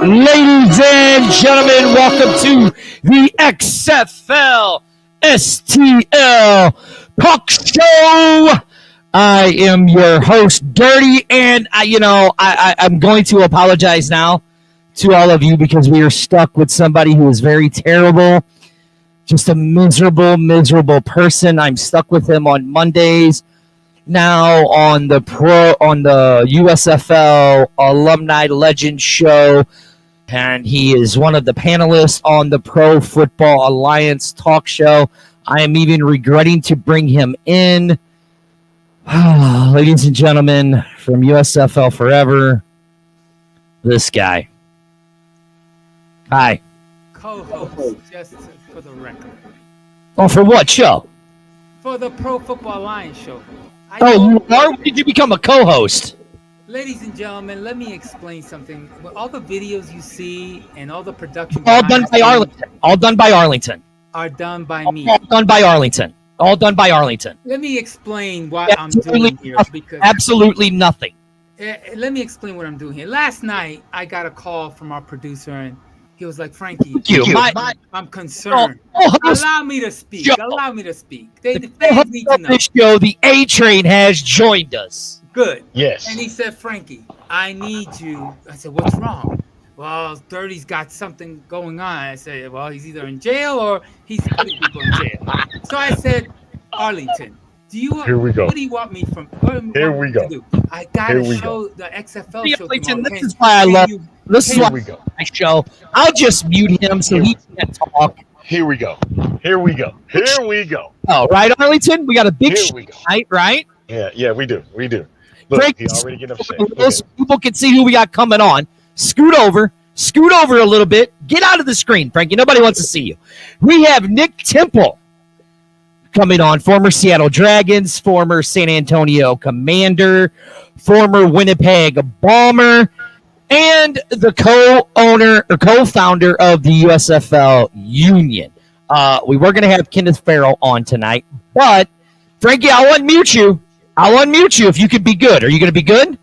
Ladies and gentlemen, welcome to the XFL STL Talk Show. I am your host, Dirty, and I'm going to apologize now to all of you because we are stuck with somebody who is very terrible, just a miserable person. I'm stuck with him on Mondays. Now on the USFL Alumni Legend Show, and he is one of the panelists on the Pro Football Alliance talk show. I am even regretting to bring him in. Ladies and gentlemen, from USFL Forever, this guy. Hi. Co-host, just for the record. Oh, for what show? For the Pro Football Alliance show. You are? When did you become a co-host? Ladies and gentlemen, let me explain something. All the videos you see and all the production All done by Arlington. All done by Arlington. Are done by me. All done by Arlington. All done by Arlington. Let me explain what I'm doing here. Because absolutely nothing. Let me explain what I'm doing here. Last night, I got a call from our producer, and he was like, Frankie, I'm concerned. Allow me to speak. Allow me to speak. They need to know. This show, the A train has joined us. Good. Yes. And he said, Frankie, I need you. I said, what's wrong? Well, Dirty's got something going on. I said, well, he's either in jail or he's putting people in jail. So I said, Arlington, Here we go. What do you want me from? Here we go. I gotta show the XFL show. Arlington, this is why I love. This is why I show. I'll just mute him so he can't talk. Here we go. Here we go. Here we go. Oh, right, Arlington? We got a big show tonight, right? Yeah, we do. We do. Look, he already getting upset. So people can see who we got coming on. Scoot over a little bit. Get out of the screen, Frankie. Nobody wants to see you. We have Nick Temple coming on, former Seattle Dragons, former San Antonio Commander, former Winnipeg Bomber, and the co-owner or co-founder of the USFL Union. We were going to have Kenneth Farrell on tonight, but Frankie, I'll unmute you. If you could be good. Are you going to be good?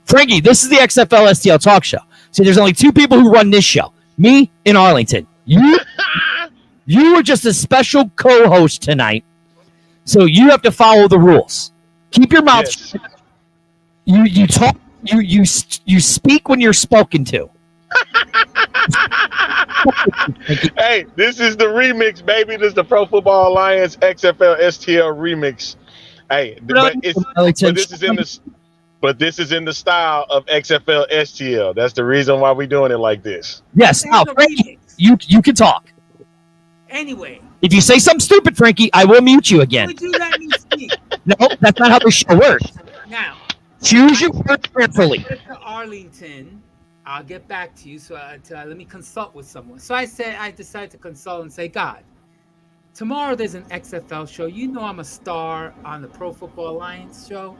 Frankie, this is the XFL STL talk show. See, there's only two people who run this show. Me and Arlington. You were just a special co-host tonight, so you have to follow the rules. Keep your mouth shut. You talk. You speak when you're spoken to. Hey, this is the remix, baby. This is the Pro Football Alliance XFL STL remix. Hey, but this is in the style of XFL STL. That's the reason why we're doing it like this. Yes. Now, Frankie, you can talk. Anyway. If you say something stupid, Frankie, I will mute you again. Would you let me speak? No, that's not how the show works. Now. Choose your words carefully. Arlington, I'll get back to you. So let me consult with someone. So I decided to consult and say, God, tomorrow there's an XFL show. You know I'm a star on the Pro Football Alliance show.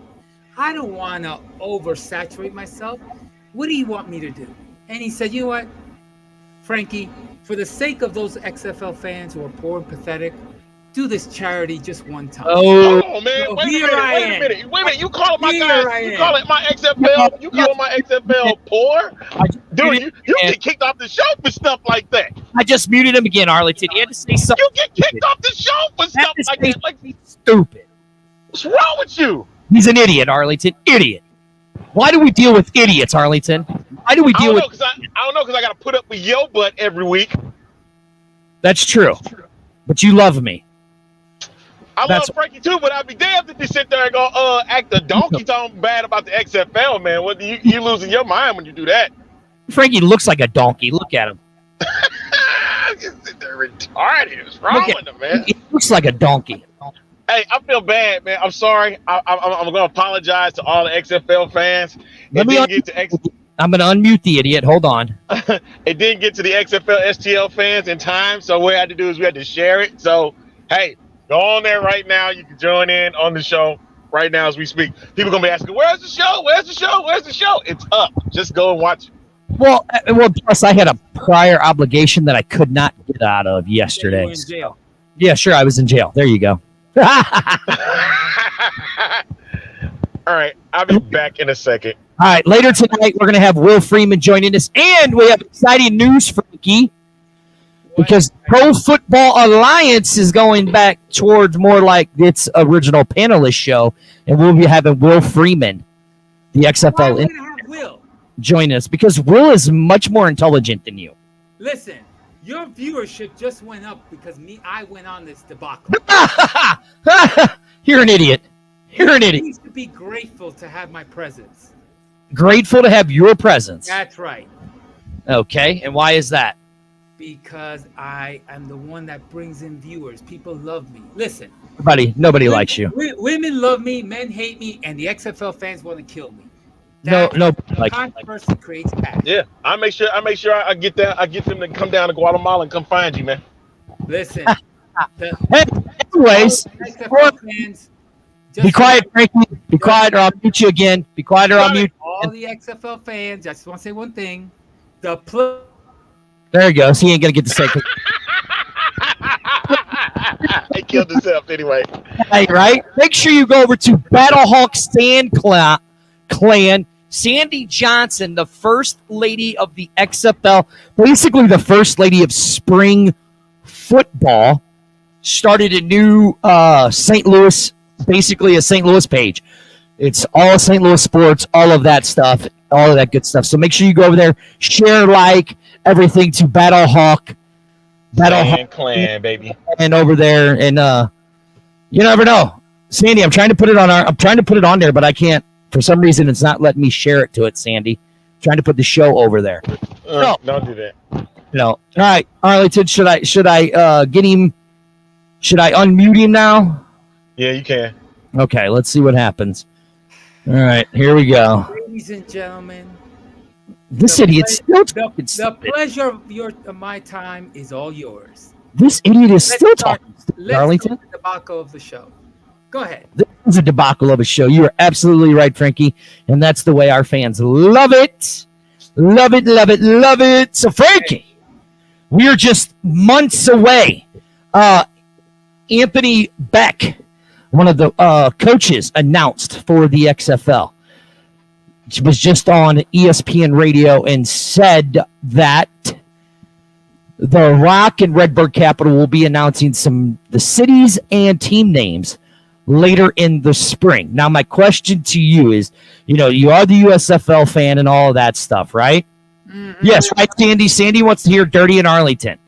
I don't want to oversaturate myself. What do you want me to do? And he said, you know what, Frankie, for the sake of those XFL fans who are poor and pathetic, do this charity just one time. Oh man, so wait a minute. You calling my guys, you calling my XFL, you calling my XFL poor? Dude, you get kicked off the show for stuff like that. I just muted him again, Arlington. He had to say something. You get kicked off the show for stuff like that. Like, stupid. What's wrong with you? He's an idiot, Arlington. Idiot. Why do we deal with idiots, Arlington? Why do we deal with... I don't know, because I got to put up with your butt every week. That's true. But you love me. I love Frankie too, but I'd be damned if you sit there and go act a donkey talking bad about the XFL, man. What you losing your mind when you do that? Frankie looks like a donkey. Look at him. They're retarded. What's wrong with him, man? He looks like a donkey. Hey, I feel bad, man. I'm sorry. I'm going to apologize to all the XFL fans. I'm going to unmute the idiot. Hold on. It didn't get to the XFL STL fans in time, so what we had to do is we had to share it. So, hey, go on there right now. You can join in on the show right now as we speak. People going to be asking, where's the show? Where's the show? Where's the show? It's up. Just go and watch it. Well, plus I had a prior obligation that I could not get out of yesterday. You were in jail. Yeah, sure. I was in jail. There you go. All right, I'll be back in a second. All right, later tonight, we're going to have Will Freeman joining us, and we have exciting news, Frankie, because Pro Football Alliance is going back towards more like its original panelist show, and we'll be having Will Freeman, the Why are XFL, we gonna have Will? join us, because Will is much more intelligent than you. Listen, your viewership just went up because I went on this debacle. You're an idiot. You're an You idiot. need to be grateful to have my presence. Grateful to have your presence. That's right. Okay, and why is that? Because I am the one that brings in viewers. People love me. Listen. Nobody likes you. Women love me, men hate me, and the XFL fans want to kill me. No, like controversy creates passion. Yeah, I make sure I get that. I get them to come down to Guatemala and come find you, man. Listen. Anyways, XFL fans, be quiet, Frankie. Be quiet, or I'll mute you again. Be quiet, or I'll mute. All the XFL fans. I just want to say one thing. There he goes. He ain't gonna get to say. He killed himself anyway. Hey, right? Make sure you go over to Battlehawk Sand Clan. Sandy Johnson, the first lady of the XFL, basically the first lady of spring football, started a new St. Louis, basically a St. Louis page. It's all St. Louis sports, all of that stuff, all of that good stuff. So make sure you go over there, share, like everything to Battlehawk Clan, baby, and over there, and you never know, Sandy. I'm trying to put it on there, but I can't. For some reason, it's not letting me share it to it, Sandy. I'm trying to put the show over there. No, don't do that. No. All right, Arlington. Should I get him? Should I unmute him now? Yeah, you can. Okay, let's see what happens. All right, here we go. Ladies and gentlemen, This idiot's still talking. the pleasure of my time is all yours. This idiot is still talking. Let's Arlington. go to the debacle of the show. Go ahead. This is a debacle of a show. You are absolutely right, Frankie. And that's the way our fans love it. Love it, love it, love it. So, Frankie, we are just months away. Anthony Beck, one of the coaches, announced for the XFL. He was just on ESPN radio and said that the Rock and Redbird Capital will be announcing the cities and team names later in the spring. Now, my question to you is, you are the USFL fan and all of that stuff, right? Mm-hmm. Yes, right, Sandy? Sandy wants to hear Dirty in Arlington.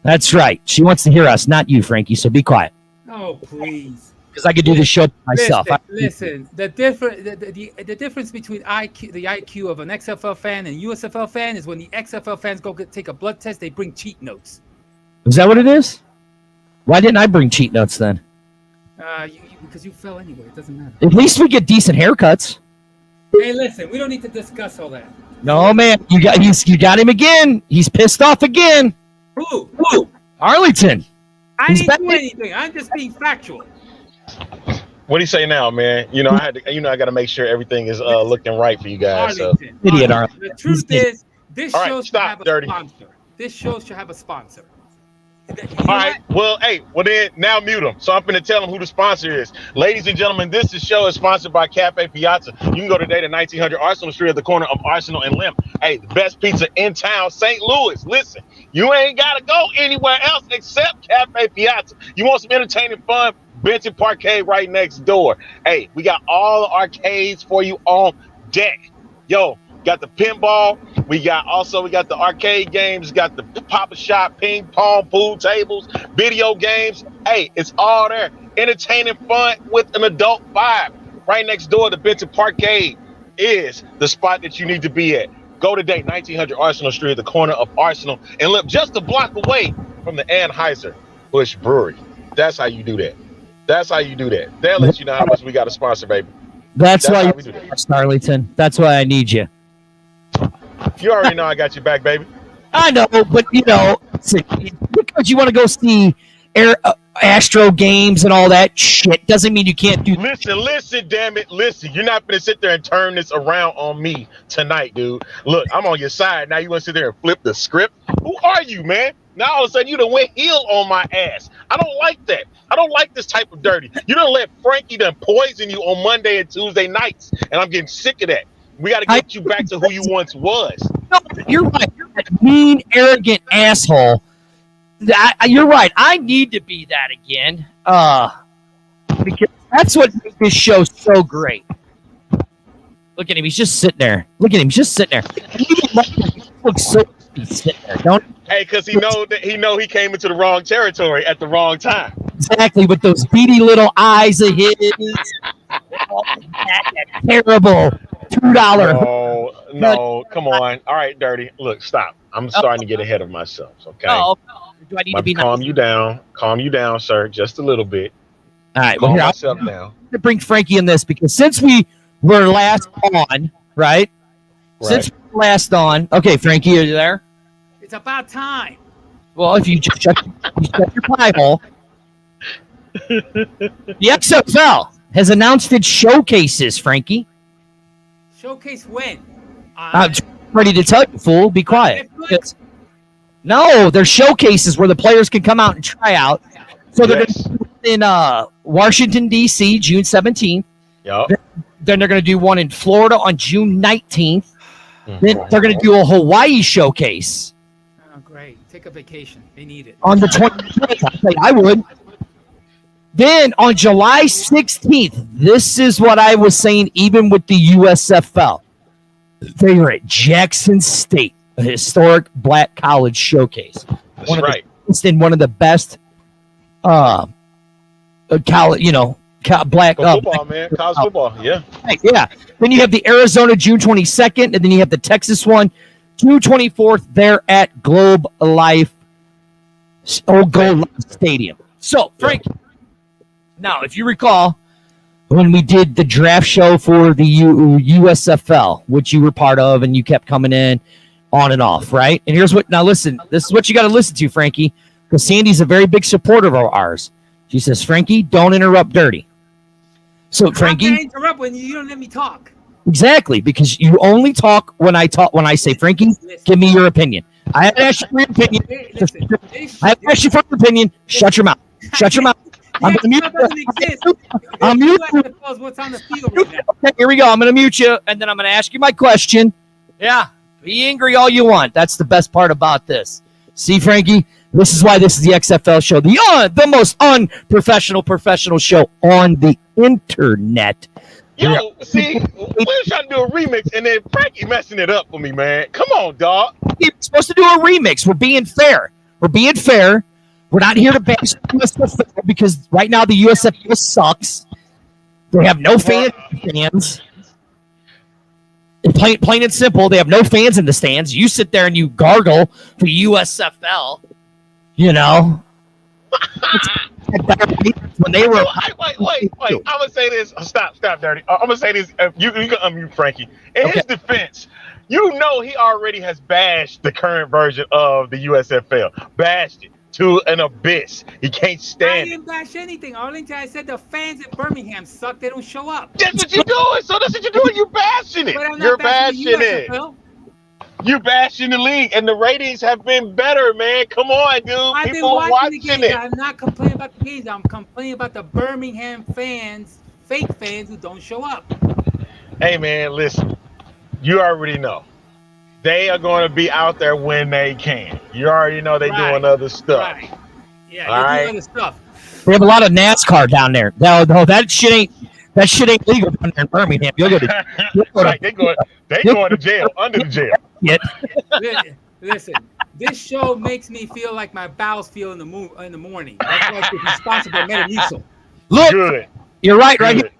That's right. She wants to hear us, not you, Frankie, so be quiet. Oh, please. Because I could do this show myself. Listen, the difference between the IQ of an XFL fan and USFL fan is when the XFL fans go take a blood test, they bring cheat notes. Is that what it is? Why didn't I bring cheat notes then? Because you fell anyway. It doesn't matter. At least we get decent haircuts. Hey, listen, we don't need to discuss all that. No, man, you got him again. He's pissed off again. Who? Arlington. I didn't do anything. I'm just being factual. What do you say now, man? I got to make sure everything is looking right for you guys. Arlington. So. Idiot, Arlington. The truth is, this show should have a Dirty. sponsor. This show should have a sponsor. All right. Well, then now mute him. So I'm going to tell him who the sponsor is. Ladies and gentlemen, this show is sponsored by Cafe Piazza. You can go today to 1900 Arsenal Street at the corner of Arsenal and Limp. Hey, the best pizza in town, St. Louis. Listen, you ain't got to go anywhere else except Cafe Piazza. You want some entertaining fun? Benton Parkade right next door. Hey, we got all the arcades for you on deck. Yo, got the pinball. We got the arcade games. Got the pop-up shop, ping pong, pool tables, video games. Hey, it's all there. Entertaining fun with an adult vibe. Right next door to Benton Parkade is the spot that you need to be at. Go today, 1900 Arsenal Street, at the corner of Arsenal and Limp, just a block away from the Anheuser-Busch Brewery. That's how you do that. They'll let you know how much we got to sponsor, baby. That's why you do that, Arlington. That's why I need you. You already know I got your back, baby. I know, but because you want to go see Astro games and all that shit doesn't mean you can't do. Listen, damn it, listen. You're not gonna sit there and turn this around on me tonight, dude. Look, I'm on your side now. You want to sit there and flip the script? Who are you, man? Now all of a sudden you done went heel on my ass. I don't like that. I don't like this type of dirty. You don't let Frankie done poison you on Monday and Tuesday nights, and I'm getting sick of that. We got to get you back to who you once was. No, you're right. You're that mean, arrogant asshole. You're right. I need to be that again. Because that's what makes this show so great. Look at him. He's just sitting there. Look at him. He's just sitting there. He looks so he's sitting there. Don't. Hey, because he know he came into the wrong territory at the wrong time. Exactly, with those beady little eyes of his. that terrible $2. No, come on. All right, Dirty. Look, stop. I'm starting to get ahead of myself, okay? No. Do I need to be calm you down? Calm you down, sir, just a little bit. All right, calm myself down. I'm to bring Frankie in this because since we were last on, right? Since we were last on, okay, Frankie, are you there? It's about time. Well, if you just shut your pie hole. The XFL has announced its showcases, Frankie. Showcase when? I'm ready to tell you, fool. Be quiet. No, they're showcases where the players can come out and try out. So they're in Washington, D.C., June 17th. Yep. Then they're going to do one in Florida on June 19th. Then they're going to do a Hawaii showcase. Oh, great. Take a vacation. They need it. On the 20th. I would. Then on July 16th, this is what I was saying even with the USFL. They are at Jackson State, a historic black college showcase. That's right. It's in one of the best college, black football, man. College football, yeah. Yeah. Then you have the Arizona June 22nd, and then you have the Texas one, June 24th, there at Globe Life Stadium. So, Frank, now, if you recall, when we did the draft show for the USFL, which you were part of, and you kept coming in on and off, right? And now listen, this is what you got to listen to, Frankie, because Sandy's a very big supporter of ours. She says, Frankie, don't interrupt Dirty. So, Frankie, how can I interrupt when you don't let me talk? Exactly, because you only talk when I say, Frankie, give me your opinion. I haven't asked you for your opinion. I haven't asked you for your opinion. Shut your mouth. Shut your mouth. I'm going to mute you. I'm mute you. What's on the field right now? Okay, here we go. I'm going to mute you, and then I'm going to ask you my question. Yeah, be angry all you want. That's the best part about this. See, Frankie, this is why this is the XFL show, the most unprofessional professional show on the internet. Yo, see, we're trying to do a remix, and then Frankie messing it up for me, man. Come on, dog. We're supposed to do a remix. We're being fair. We're not here to bash the USFL because right now the USFL sucks. They have no fans. Plain and simple, they have no fans in the stands. You sit there and you gargle for USFL. You know. When they were wait. I'm gonna say this. Stop, Dirty. I'm gonna say this. You can unmute Frankie. In his defense, you know he already has bashed the current version of the USFL. Bashed it to an abyss. He can't stand it. I didn't bash anything. Arlington, I said the fans in Birmingham suck. They don't show up. That's what you're doing. So that's what you're doing. You're bashing it. You're bashing it. You bashing the league, and the ratings have been better, man. Come on, dude. People are watching it. I'm not complaining about the games. I'm complaining about the Birmingham fans, fake fans who don't show up. Hey, man, listen. You already know. They are going to be out there when they can. You already know they're doing other stuff. Right. Yeah, they do other stuff. We have a lot of NASCAR down there. No, that shit ain't legal down there in Birmingham. You'll go to right. They going to jail, under the jail. Listen, this show makes me feel like my bowels feel in the morning. That's why it's responsible Metamucil. Look, good. You're right here.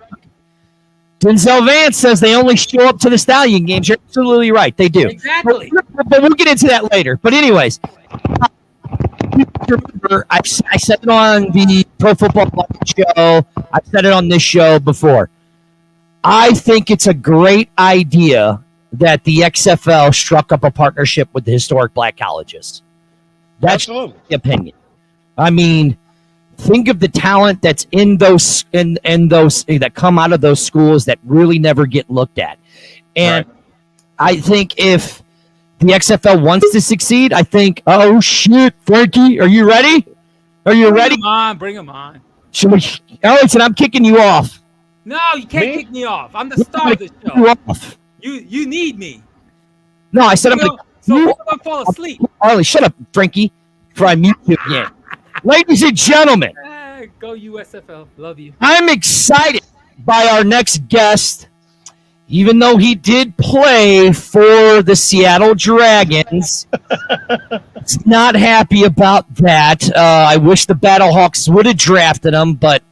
Denzel Vance says they only show up to the Stallion games. You're absolutely right. They do. Exactly. But we'll get into that later. But anyways, remember, I said it on the Pro Football show. I said it on this show before. I think it's a great idea that the XFL struck up a partnership with the historic black colleges. That's my opinion. I mean, think of the talent that's in those that come out of those schools that really never get looked at. And I think if the XFL wants to succeed, I think, oh shit, Frankie, are you ready? Are you ready? Bring him on. Should we? Arlington, I'm kicking you off. No, you can't kick me off. I'm the star of the show. You off. You need me. No, I said I'm So you. I'm gonna fall asleep. Arlie, shut up, Frankie, before I mute you again. Ladies and gentlemen, Go USFL. Love you. I'm excited by our next guest. Even though he did play for the Seattle Dragons, he's not happy about that. I wish the Battlehawks would have drafted him, but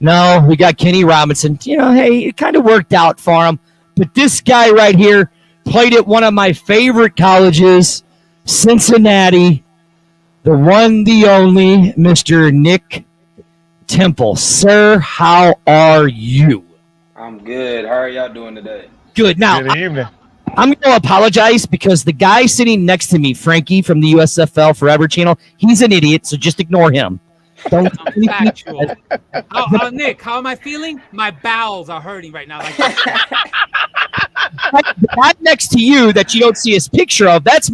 no, we got Kenny Robinson. You know, hey, it kind of worked out for him. But this guy right here played at one of my favorite colleges, Cincinnati, the one, the only, Mr. Nick Temple. Sir, how are you? I'm good. How are y'all doing today? Good. Now, Good evening. I'm going to apologize because the guy sitting next to me, Frankie from the USFL Forever channel, he's an idiot, so just ignore him. Don't. I'm factual. Nick, how am I feeling? My bowels are hurting right now. Like The guy next to you that you don't see his picture of, that's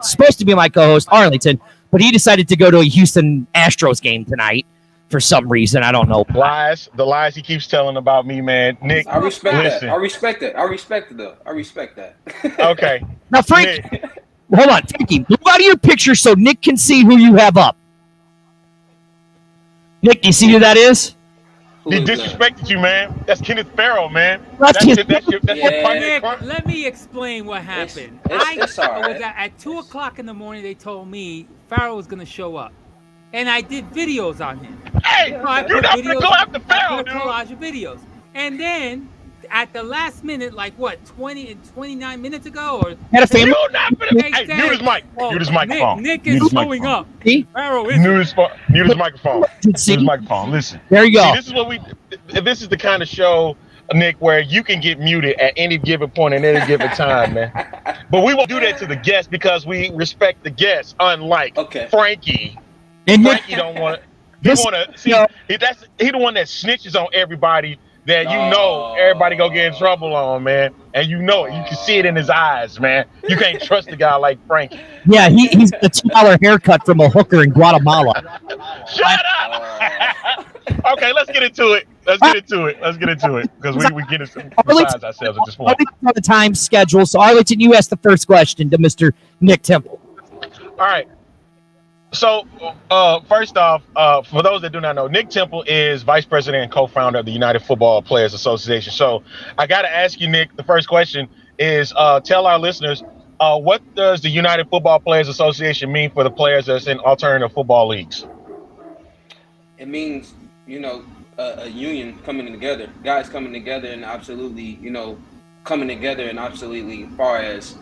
supposed to be my co-host, Arlington, but he decided to go to a Houston Astros game tonight for some reason. I don't know. The lies he keeps telling about me, man. Nick, I respect listen. that. I respect it. I respect it, though. I respect that. Okay. Now, Frankie, Nick, hold on. Frankie, move out of your picture so Nick can see who you have up. Nick, you see who that is? Who he is that? disrespected you, man. That's Kenneth Farrell, man. That's your Yeah. partner. Nick, let me explain what happened. It's all right. Was at 2:00 in the morning. They told me Farrell was gonna show up, and I did videos on him. Hey, So I you're put not gonna go after I Farrell, put a dude. collage of videos, and then at the last minute, like what, 29 minutes ago, or Had a family. You're not gonna. Hey, They mute his mic. oh, Mute his microphone. Nick Mute is his showing microphone. up. See? Farrell is. Mute his microphone. Mute See? his microphone. Listen. There you go. See, this is what we. This is the kind of show, Nick, where you can get muted at any given point and any given time, man. But we won't do that to the guest because we respect the guest. Unlike Okay. Frankie, And Nick, Frankie don't want to. This- He the one that snitches on everybody that you know everybody gonna get in trouble on, man. And you know it. You can see it in his eyes, man. You can't trust a guy like Frankie. yeah, he's a $2 haircut from a hooker in Guatemala. Shut up. Okay, let's get into it. Let's get into it because we get besides ourselves at this point. Arlington on the time schedule. So, Arlington, you asked the first question to Mr. Nick Temple. All right. So, first off, for those that do not know, Nick Temple is vice president and co-founder of the United Football Players Association. So, I got to ask you, Nick, the first question is tell our listeners, what does the United Football Players Association mean for the players that's in alternative football leagues? It means, a union coming together, guys coming together, and absolutely, coming together and absolutely far as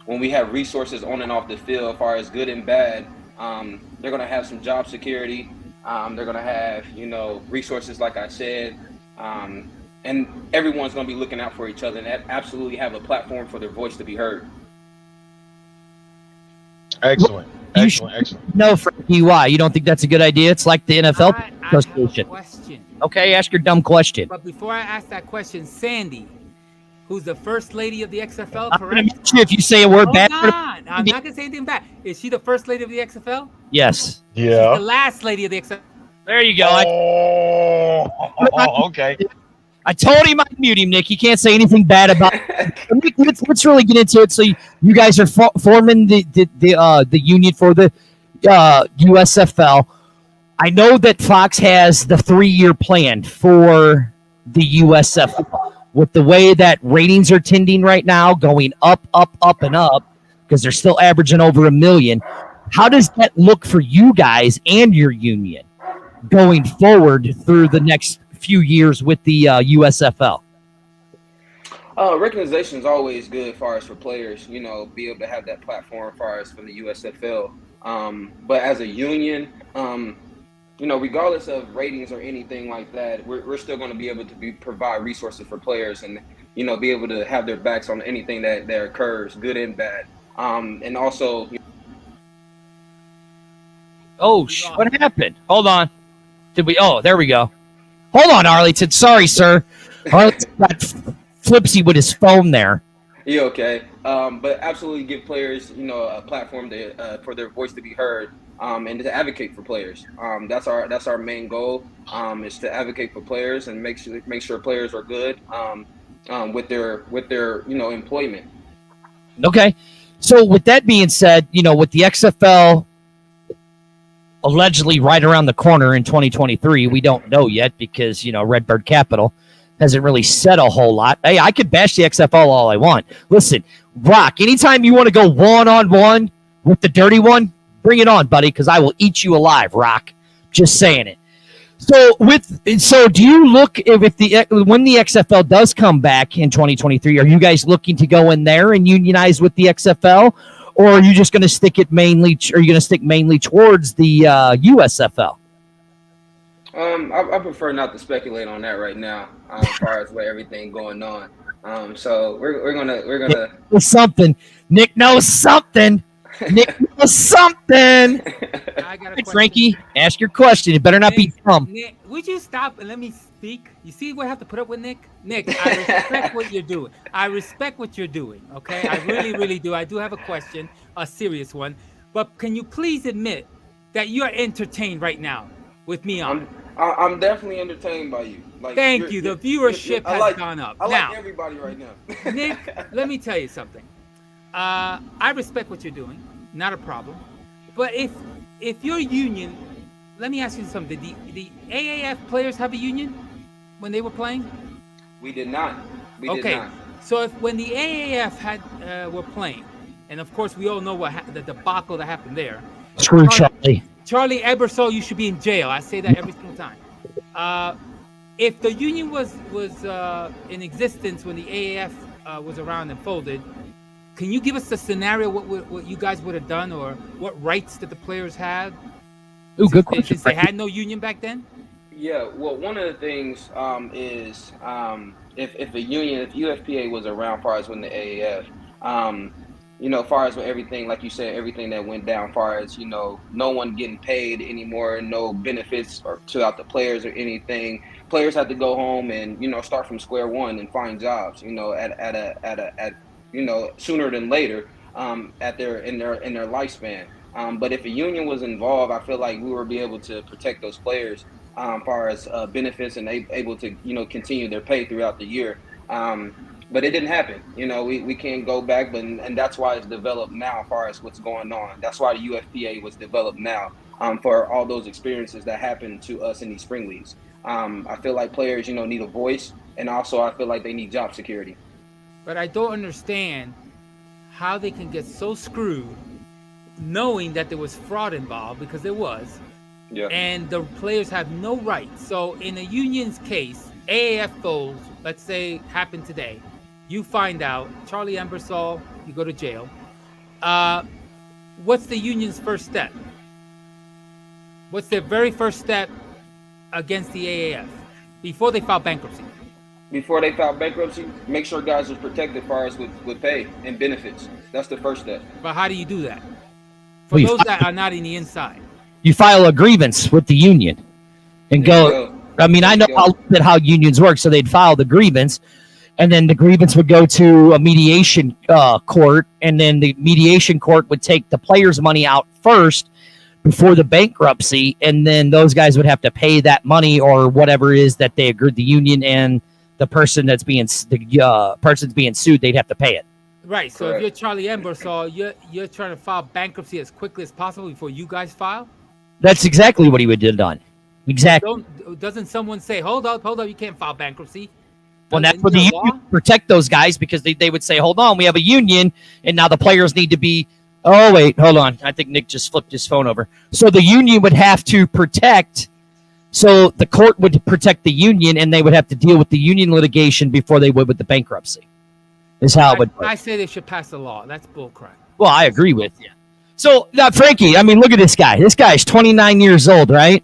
when we have resources on and off the field, as far as good and bad, they're going to have some job security. They're going to have, resources, like I said, and everyone's going to be looking out for each other and absolutely have a platform for their voice to be heard. Excellent. No, Frankie, why? You don't think that's a good idea? It's like the NFL I have a Association. question. Okay, ask your dumb question. But before I ask that question, Sandy, who's the first lady of the XFL, I'm going correct? to mute you if you say a word Hold bad. on. I'm not gonna say anything bad. Is she the first lady of the XFL? Yes. The Yeah. last lady of the XFL. There you go. Okay. I told him I'd mute him, Nick. He can't say anything bad about it. Nick, let's really get into it. So you guys are forming the union for the USFL. I know that Fox has the 3-year plan for the USFL. With the way that ratings are tending right now, going up, and up, because they're still averaging over 1 million. How does that look for you guys and your union going forward through the next few years with the USFL? Recognition is always good as far as for players, be able to have that platform as far as from the USFL. But as a union, regardless of ratings or anything like that, we're still going to be able to provide resources for players and, be able to have their backs on anything that occurs, good and bad. And also... Oh, what happened? Hold on. Oh, there we go. Hold on, Arlington. Sorry, sir. Arlington got flipsy with his phone there. Yeah, okay. But absolutely give players, a platform for their voice to be heard. and to advocate for players. That's our main goal, is to advocate for players and make sure players are good with their employment. Okay. So with that being said, with the XFL allegedly right around the corner in 2023, we don't know yet because, Redbird Capital hasn't really said a whole lot. Hey, I could bash the XFL all I want. Listen, Rock, anytime you want to go one-on-one with the dirty one, bring it on, buddy, because I will eat you alive, Rock. Just saying it. So do you look when the XFL does come back in 2023? Are you guys looking to go in there and unionize with the XFL, or are you just going to stick mainly towards the USFL? I prefer not to speculate on that right now, as far as where everything going on. So we're gonna something. Nick knows something. Nick knows something. I got a question. Frankie, ask your question. It better not be dumb. Nick, would you stop and let me speak? You see what I have to put up with, Nick? Nick, I respect what you're doing. I respect what you're doing, okay? I really, really do. I do have a question, a serious one. But can you please admit that you're entertained right now with me on? I'm definitely entertained by you. Thank you. The viewership has gone up. I now, like everybody right now. Nick, let me tell you something. I respect what you're doing. Not a problem. But if your union, let me ask you something. Did the AAF players have a union when they were playing? We did not. We did not. So when the AAF were playing, and of course we all know the debacle that happened there. Screw Charlie. Charlie Ebersol, you should be in jail. I say that every single time. If the union was in existence when the AAF was around and folded, can you give us the scenario what you guys would have done, or what rights did the players have? Ooh, good question. Since they had no union back then? Yeah, well, one of the things is if UFPA was around, far as when the AAF, far as with everything, like you said, everything that went down, far as no one getting paid anymore, no benefits throughout the players or anything. Players had to go home and start from square one and find jobs, at sooner than later, in their lifespan. But if a union was involved, I feel like we would be able to protect those players, far as benefits, and able to continue their pay throughout the year. But it didn't happen. We can't go back, and that's why it's developed now, as far as what's going on. That's why the UFPA was developed now, for all those experiences that happened to us in these spring leagues. I feel like players, need a voice, and also I feel like they need job security. But I don't understand how they can get so screwed, knowing that there was fraud involved, because there was, and the players have no rights. So in a union's case, AAF folds, let's say, happened today. You find out, Charlie Ebersol, you go to jail. What's the union's first step? What's their very first step against the AAF before they file bankruptcy? Before they file bankruptcy, make sure guys are protected as far as with pay and benefits. That's the first step. But how do you do that? For those that are not in the inside. You file a grievance with the union and go. I mean, I know how unions work, so they'd file the grievance, and then the grievance would go to a mediation court, and then the mediation court would take the players' money out first before the bankruptcy, and then those guys would have to pay that money or whatever it is that they agreed, the union and the person that's person's being sued, they'd have to pay it. Right. So if you're Charlie Ebersol, you're trying to file bankruptcy as quickly as possible before you guys file? That's exactly what he would have done. Exactly. Doesn't someone say, hold up, you can't file bankruptcy? Well, that's what the union protect those guys, because they would say, hold on, we have a union, and now the players need to be, oh, wait, hold on. I think Nick just flipped his phone over. So the union would have to protect, so the court would protect the union, and they would have to deal with the union litigation before they would with the bankruptcy. Is how it would work. I say they should pass a law. That's bullcrap. Well, I agree with you. So, now, Frankie, I mean, look at this guy. This guy's 29 years old, right?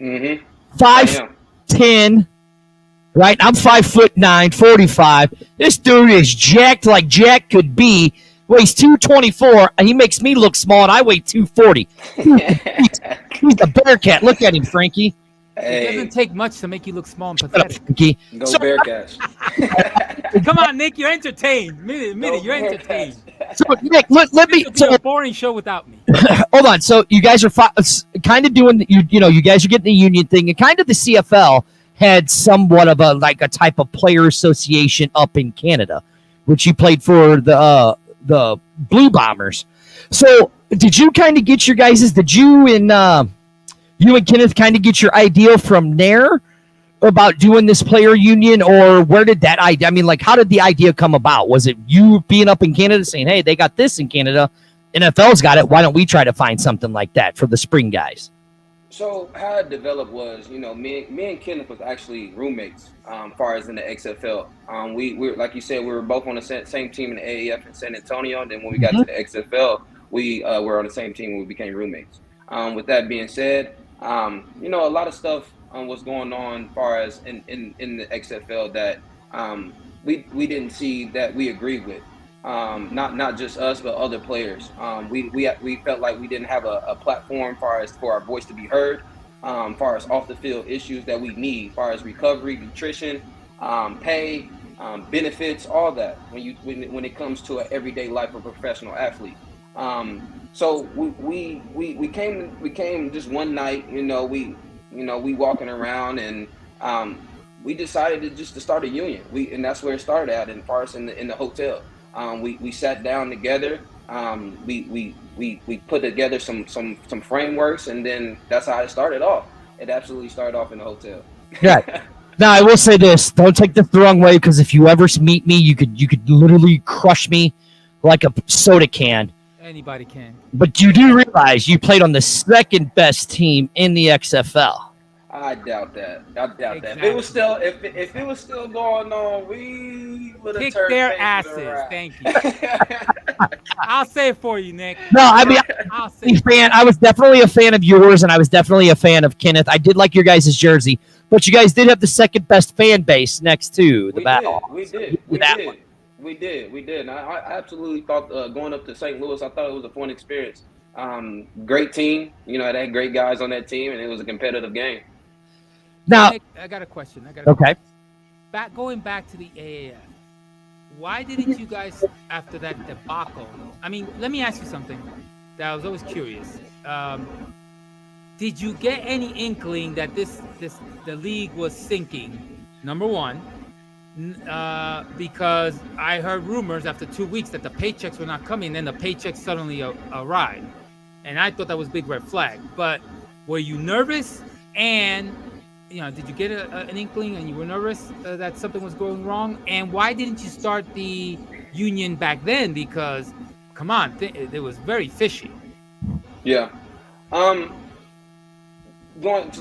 Mm-hmm. 5'10", right? I'm 5'9", 45. This dude is jacked like Jack could be. Weighs 224, and he makes me look small, and I weigh 240. He's a bear cat. Look at him, Frankie. Hey, It doesn't take much to make you look small and Shut up, pathetic. Frankie. go So, Bearcats. Come on, Nick, you're entertained. Minute, Go you're entertained. so Nick, let me. This will be So a boring show without me. hold on. So you guys are kind of doing you guys are getting the union thing, and kind of the CFL had somewhat of a type of player association up in Canada, which you played for the Blue Bombers. So did you kind of get your guys's? Did you and Kenneth kind of get your idea from there about doing this player union, or where did that idea? I mean, how did the idea come about? Was it you being up in Canada saying, "Hey, they got this in Canada, NFL's got it. Why don't we try to find something like that for the spring guys?" So how it developed was, me and Kenneth was actually roommates, far as in the XFL. We like you said, we were both on the same team in the AAF in San Antonio. And then when we got to the XFL, we were on the same team when we became roommates. With that being said, a lot of stuff was going on far as in the XFL that we didn't see that we agreed with. Not just us, but other players. We felt like we didn't have a platform for our voice to be heard, far as off the field issues that we need, far as recovery, nutrition, pay, benefits, all that. When it comes to an everyday life of a professional athlete. So we came just one night. We walking around and we decided to start a union. And that's where it started at, in far as in the hotel. We sat down together. We put together some frameworks, and then that's how it started off. It absolutely started off in the hotel. Yeah. Now I will say this: don't take this the wrong way, because if you ever meet me, you could literally crush me like a soda can. Anybody can. But you do realize you played on the second best team in the XFL. I doubt that. Exactly. If it was still going on, we would have Kick turned their tables asses. around. Thank you. I'll say it for you, Nick. No, I mean, I'll say it. I was definitely a fan of yours, and I was definitely a fan of Kenneth. I did like your guys' jersey, but you guys did have the second best fan base next to the Battle. We did. And I absolutely thought going up to St. Louis, I thought it was a fun experience. Great team. They had great guys on that team, and it was a competitive game. Now, Nick, I got a question. okay. Going back to the AAF, why didn't you guys, after that debacle? I mean, let me ask you something that I was always curious. Did you get any inkling that the league was sinking? Number one, because I heard rumors after 2 weeks that the paychecks were not coming, then the paychecks suddenly arrived, and I thought that was a big red flag. But were you nervous? And did you get an inkling and you were nervous that something was going wrong? And why didn't you start the union back then? Because, come on, it was very fishy. Yeah. So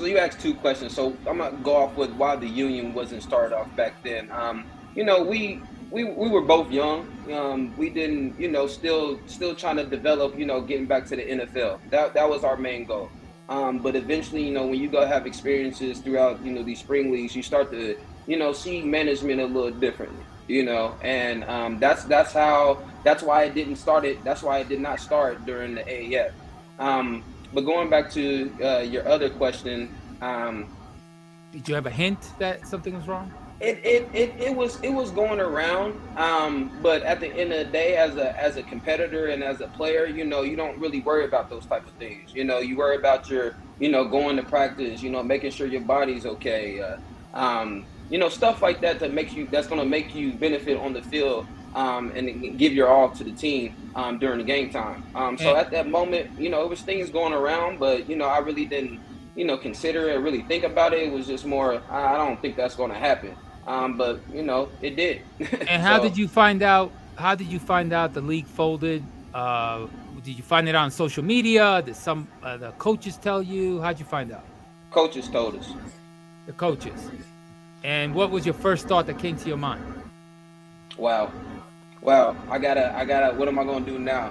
you asked two questions. So I'm gonna go off with why the union wasn't started off back then. We were both young. We didn't, still trying to develop, getting back to the NFL. That was our main goal. But eventually, when you go have experiences throughout, these spring leagues, you start to, see management a little differently, and that's why it didn't start it. That's why it did not start during the AAF. But going back to your other question, did you have a hint that something was wrong? It was going around, but at the end of the day, as a competitor and as a player, you don't really worry about those type of things. You worry about your, going to practice, making sure your body's okay, stuff like that that's gonna make you benefit on the field, and give your all to the team during the game time. So at that moment, it was things going around, but I really didn't, consider it, really think about it. It was just more, I don't think that's going to happen. But it did. And how did you find out? How did you find out the league folded? Did you find it on social media? Did some the coaches tell you? How'd you find out? Coaches told us. The coaches. And what was your first thought that came to your mind? Wow. I gotta. What am I gonna do now?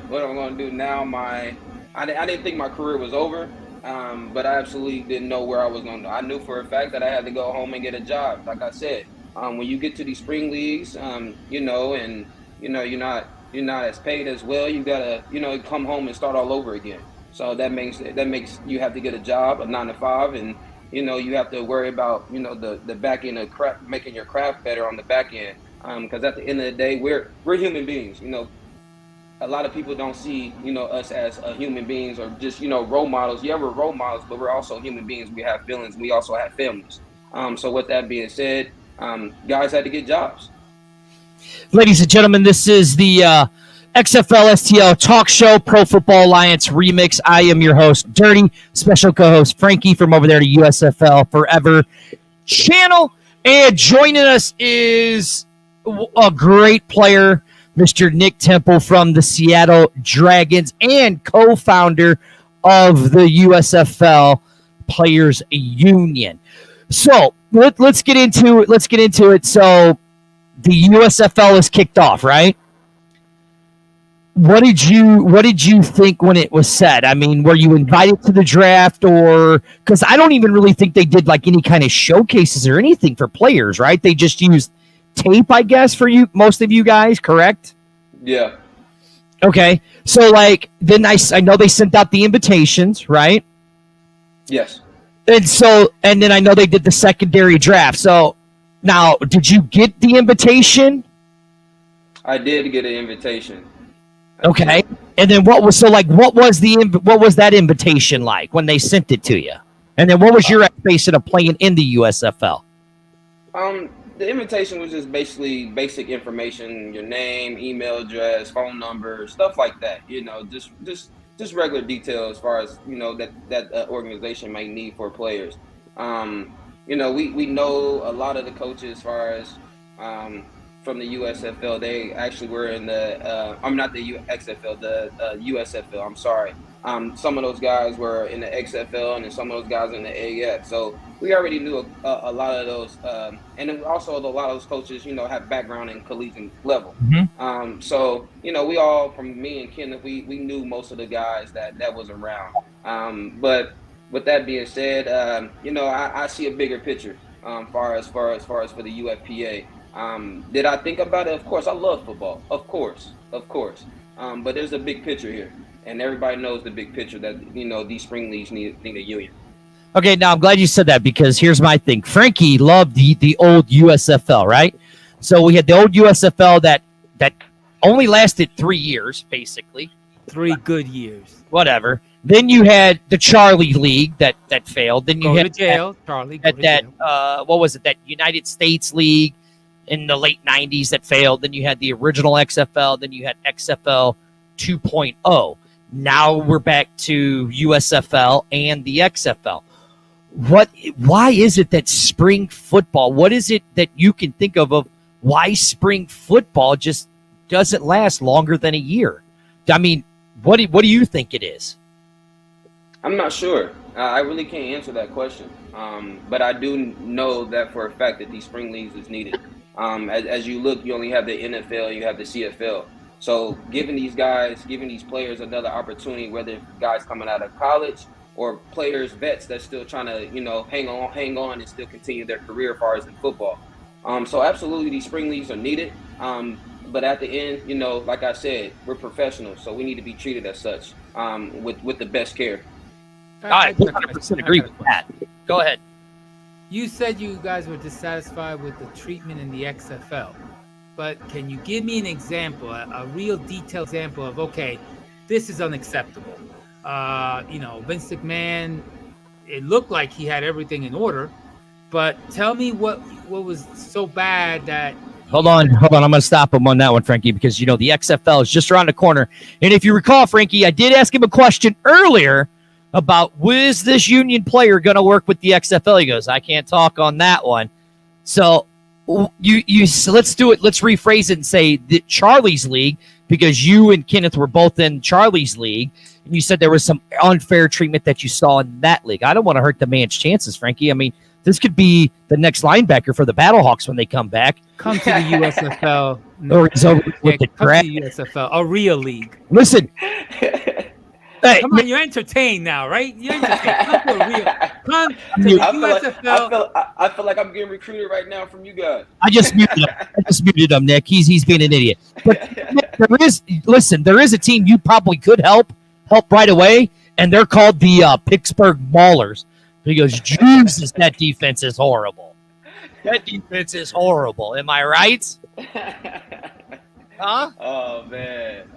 What am I gonna do now? I didn't think my career was over. But I absolutely didn't know where I was going to. I knew for a fact that I had to go home and get a job. Like I said, when you get to these spring leagues, and you're not as paid as well. You gotta, come home and start all over again. So that makes you have to get a job, a 9 to 5, and you have to worry about, the back end of making your craft better on the back end. Because at the end of the day, we're human beings. A lot of people don't see, us as human beings or just, role models. Yeah, we're role models, but we're also human beings. We have feelings. We also have families. So with that being said, guys had to get jobs. Ladies and gentlemen, this is the XFL STL Talk Show, Pro Football Alliance Remix. I am your host, Dirty, special co-host Frankie from over there to USFL Forever channel. And joining us is a great player, Mr. Nick Temple from the Seattle Dragons and co-founder of the USFL Players Union. So let's get into it. So the USFL is kicked off, right? What did you think when it was said? I mean, were you invited to the draft, or because I don't even really think they did like any kind of showcases or anything for players, right? They just used tape, I guess, for you, most of you guys, correct? Yeah. Okay. So like then I know they sent out the invitations, right? Yes. And then I know they did the secondary draft. So now, did you get the invitation? I did get an invitation. Okay. And then what was that invitation like when they sent it to you? And then what was your expectation of playing in the USFL? The invitation was just basically basic information, your name, email address, phone number, stuff like that. Just regular details as far as, that organization might need for players. We know a lot of the coaches as far as from the USFL. They actually were in the not the XFL, the USFL. I'm sorry. Some of those guys were in the XFL, and some of those guys in the AF. So we already knew a lot of those, and then also a lot of those coaches, have background in collegiate level. Mm-hmm. So we all, from me and Kenneth, we knew most of the guys that was around. But with that being said, I see a bigger picture far as for the UFPA. Did I think about it? Of course, I love football. Of course. But there's a big picture here, and everybody knows the big picture that these spring leagues need a union. Okay, now I'm glad you said that, because here's my thing. Frankie loved the old USFL, right? So we had the old USFL that only lasted 3 years, basically. 3 good years. Whatever. Then you had the Charlie League that failed. Then you had to jail, Charlie. What was it? That United States League in the late 90s that failed. Then you had the original XFL. Then you had XFL 2.0. Now we're back to USFL and the XFL. Why is it that spring football, what is it that you can think of why spring football just doesn't last longer than a year? I mean, what do you think it is? I'm not sure. I really can't answer that question. But I do know that for a fact that these spring leagues is needed. As you look, you only have the NFL, you have the CFL. So giving these players another opportunity, whether guys coming out of college or players, vets that's still trying to, hang on and still continue their career as far as in football. So absolutely these spring leagues are needed. But at the end, like I said, we're professionals, so we need to be treated as such, with the best care. I 100% agree with that. Go ahead. You said you guys were dissatisfied with the treatment in the XFL, but can you give me an example, a real detailed example of, okay, this is unacceptable? Vince McMahon, it looked like he had everything in order, but tell me what was so bad that... Hold on. I'm going to stop him on that one, Frankie, because, the XFL is just around the corner. And if you recall, Frankie, I did ask him a question earlier about, was this union player going to work with the XFL? He goes, I can't talk on that one. So let's do it. Let's rephrase it and say the Charlie's League, because you and Kenneth were both in Charlie's League, and you said there was some unfair treatment that you saw in that league. I don't want to hurt the man's chances, Frankie. I mean, this could be the next linebacker for the Battlehawks when they come back. Come to the USFL. Or he's over with the come to the USFL, a real league. Listen. Hey, come on, you're entertained now, right? You're entertained. Come to the USFL. I feel like I'm getting recruited right now from you guys. I just muted him, Nick. He's being an idiot. But there is a team you probably could help right away, and they're called the Pittsburgh Ballers. He goes, Jesus, that defense is horrible. That defense is horrible. Am I right? Huh? Oh man.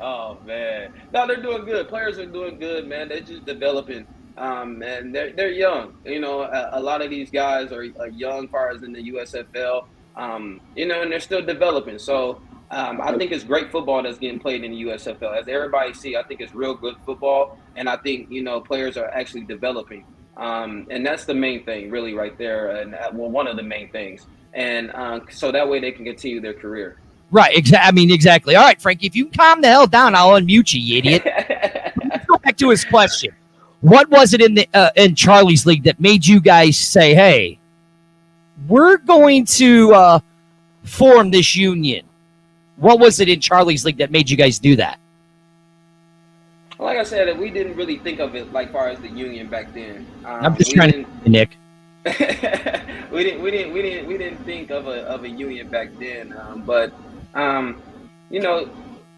No, they're doing good. Players are doing good, man. They're just developing. And they're young. You know, a lot of these guys are young, far as in the USFL. You know, and they're still developing. So I think it's great football that's getting played in the USFL. As everybody see, I think it's real good football, and I think players are actually developing. And that's the main thing, really, right there. And one of the main things. And so that way they can continue their career. Right. Exactly. All right, Frankie, if you calm the hell down, I'll unmute you, idiot. Let's go back to his question. What was it in Charlie's league that made you guys say, hey, we're going to form this union? What was it in Charlie's league that made you guys do that? Like I said, we didn't really think of it like far as the union back then. I'm just trying to, Nick. we didn't think of a union back then, but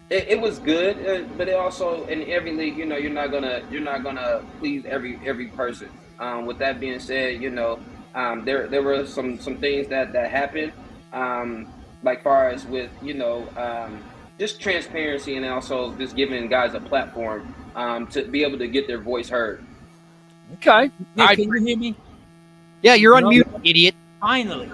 it was good, but it also in every league, you're not gonna please every person. With that being said, there were some things that happened, like far as with just transparency, and also just giving guys a platform to be able to get their voice heard. Okay. Nick, can you hear me? Yeah, you're on mute, idiot. Finally.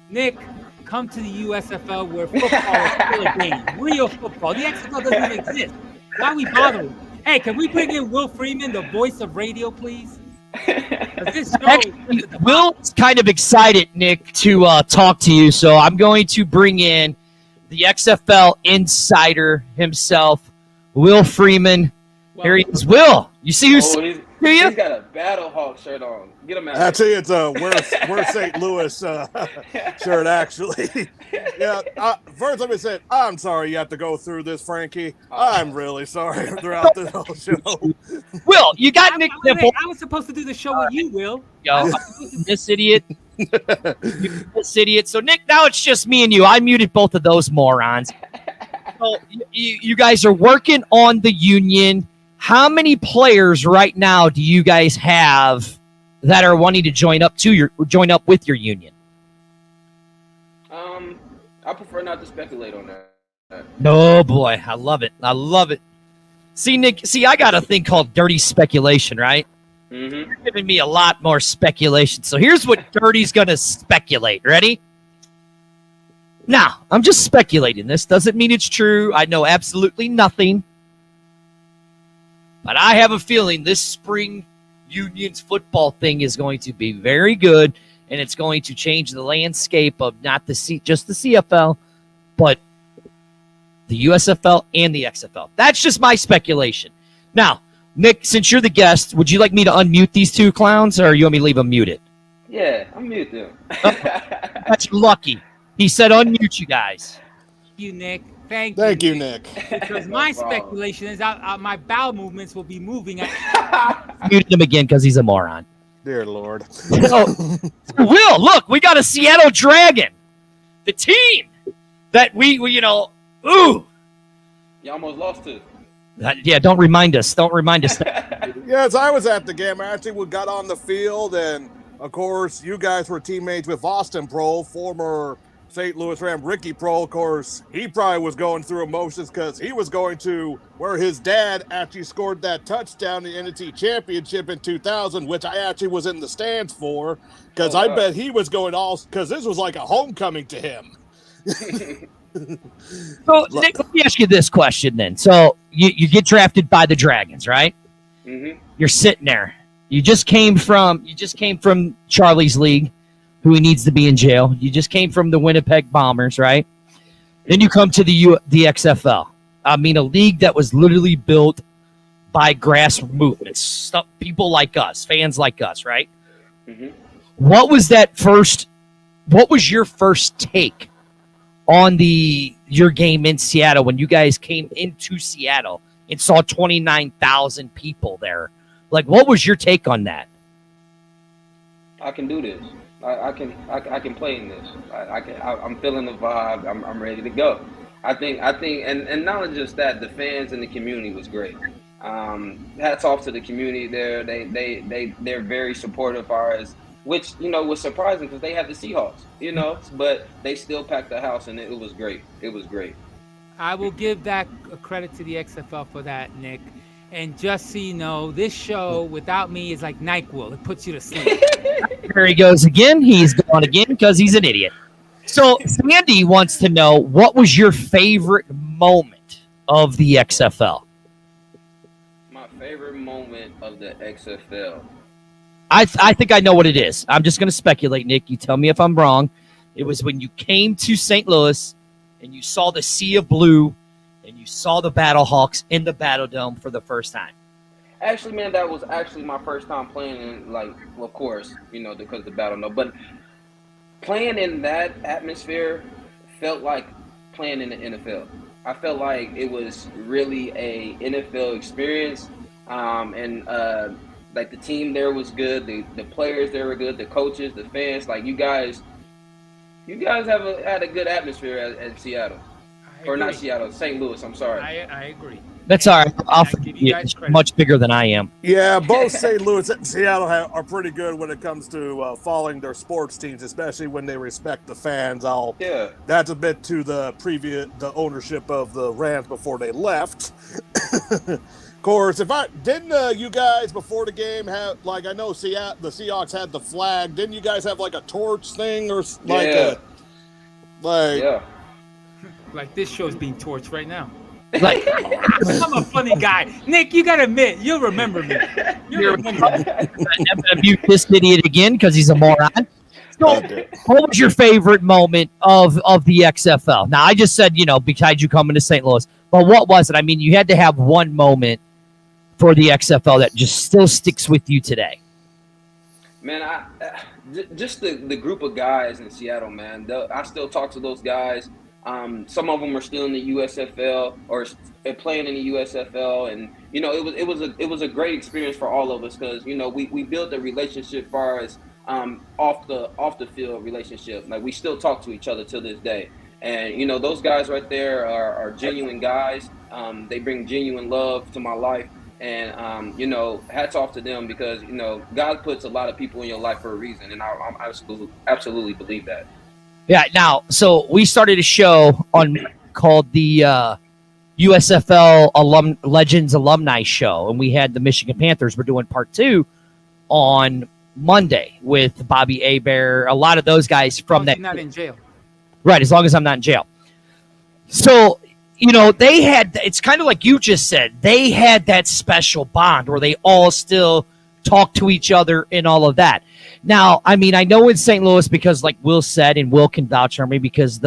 Nick, come to the USFL where football is still a game. Real football. The XFL doesn't even exist. Why are we bothering? Hey, can we bring in Will Freeman, the voice of radio, please? Actually, Will's kind of excited, Nick, to talk to you, so I'm going to bring in the XFL insider himself, Will Freeman. Here he is. Will, you see who's he's got a Battle Hawk shirt on. Get him out. Actually, it's a we're St. Louis shirt, actually. Yeah. First, let me say, I'm sorry you have to go through this, Frankie. I'm really sorry throughout this whole show. Will, you got Nick Temple. I was supposed to do the show with you, Will. Yo, this idiot. This idiot. So, Nick, now it's just me and you. I muted both of those morons. So, you guys are working on the union. How many players right now do you guys have that are wanting to join up with your union? I prefer not to speculate on that. No, boy, I love it. I love it. See, Nick. I got a thing called dirty speculation, right? Mm-hmm. You're giving me a lot more speculation. So here's what Dirty's gonna speculate. Ready? Now, I'm just speculating. This doesn't mean it's true. I know absolutely nothing. But I have a feeling this spring union's football thing is going to be very good, and it's going to change the landscape of not just the CFL, but the USFL and the XFL. That's just my speculation. Now, Nick, since you're the guest, would you like me to unmute these two clowns, or you want me to leave them muted? Yeah, unmute them. That's lucky. He said unmute you guys. Thank you, Nick. Thank you, Nick. Because my speculation is my bowel movements will be moving. Muted him again because he's a moron. Dear Lord. So, Will, look, we got a Seattle Dragon. The team that we ooh. You almost lost to. Yeah, don't remind us. Don't remind us. Yes, I was at the game. I actually got on the field, and, of course, you guys were teammates with Austin Pro, former St. Louis Ram Ricky Pro. Of course, he probably was going through emotions because he was going to where his dad actually scored that touchdown in the NT Championship in 2000, which I actually was in the stands for, because I bet he was going because this was like a homecoming to him. So, Nick, let me ask you this question then. So, you get drafted by the Dragons, right? Mm-hmm. You're sitting there. You just came from Charlie's league, who he needs to be in jail. You just came from the Winnipeg Bombers, right? Then you come to the XFL. I mean, a league that was literally built by grass movements, people like us, fans like us, right? Mm-hmm. What was your first take on your game in Seattle when you guys came into Seattle and saw 29,000 people there? Like, what was your take on that? I can do this. I can play in this. I'm feeling the vibe. I'm ready to go. I think, and not just that, the fans and the community was great. Hats off to the community there. They're very supportive as which, was surprising because they have the Seahawks, but they still packed the house and it was great. It was great. I will give that a credit to the XFL for that, Nick. And just so you know, this show without me is like NyQuil. It puts you to sleep. There he goes again. He's gone again because he's an idiot. So Sandy wants to know, what was your favorite moment of the XFL? My favorite moment of the XFL. I think I know what it is. I'm just going to speculate, Nick. You tell me if I'm wrong. It was when you came to St. Louis and you saw the sea of blue and you saw the Battlehawks in the Battle Dome for the first time. Actually, man, that was actually my first time playing in, of course, because of the Battle Dome. But playing in that atmosphere felt like playing in the NFL. I felt like it was really a NFL experience, and like the team there was good, the players there were good, the coaches, the fans. Like you guys had a good atmosphere at Seattle, or not Seattle, St. Louis. I'm sorry. I agree. That's all right. I'll give you guys credit. Much bigger than I am. Yeah, both St. Louis and Seattle are pretty good when it comes to following their sports teams, especially when they respect the fans. That's a bit to the ownership of the Rams before they left. Of course, you guys before the game have, I know the Seahawks had the flag. Didn't you guys have a torch thing or like this show's being torched right now. I'm a funny guy. Nick, you gotta admit, you'll remember me. You'll remember me. I'm gonna mute this idiot again because he's a moron. So, what was your favorite moment of the XFL? Now, I just said, besides you coming to St. Louis, but what was it? I mean, you had to have one moment for the XFL that just still sticks with you today. Man, just the group of guys in Seattle, man. I still talk to those guys. Some of them are still in the USFL or playing in the USFL, and it was a great experience for all of us because we built a relationship as far as off the field relationship. Like we still talk to each other till this day, and those guys right there are genuine guys. They bring genuine love to my life, and hats off to them because God puts a lot of people in your life for a reason, and I absolutely believe that. Yeah, now, so we started a show called the USFL Legends Alumni Show, and we had the Michigan Panthers. We're doing part 2 on Monday with Bobby Hebert, a lot of those guys from that. Not in jail. Right, as long as I'm not in jail. So, they had, it's kind of like you just said, they had that special bond where they all still talk to each other and all of that. Now, I mean, I know in St. Louis because, like Will said, and Will can vouch for me because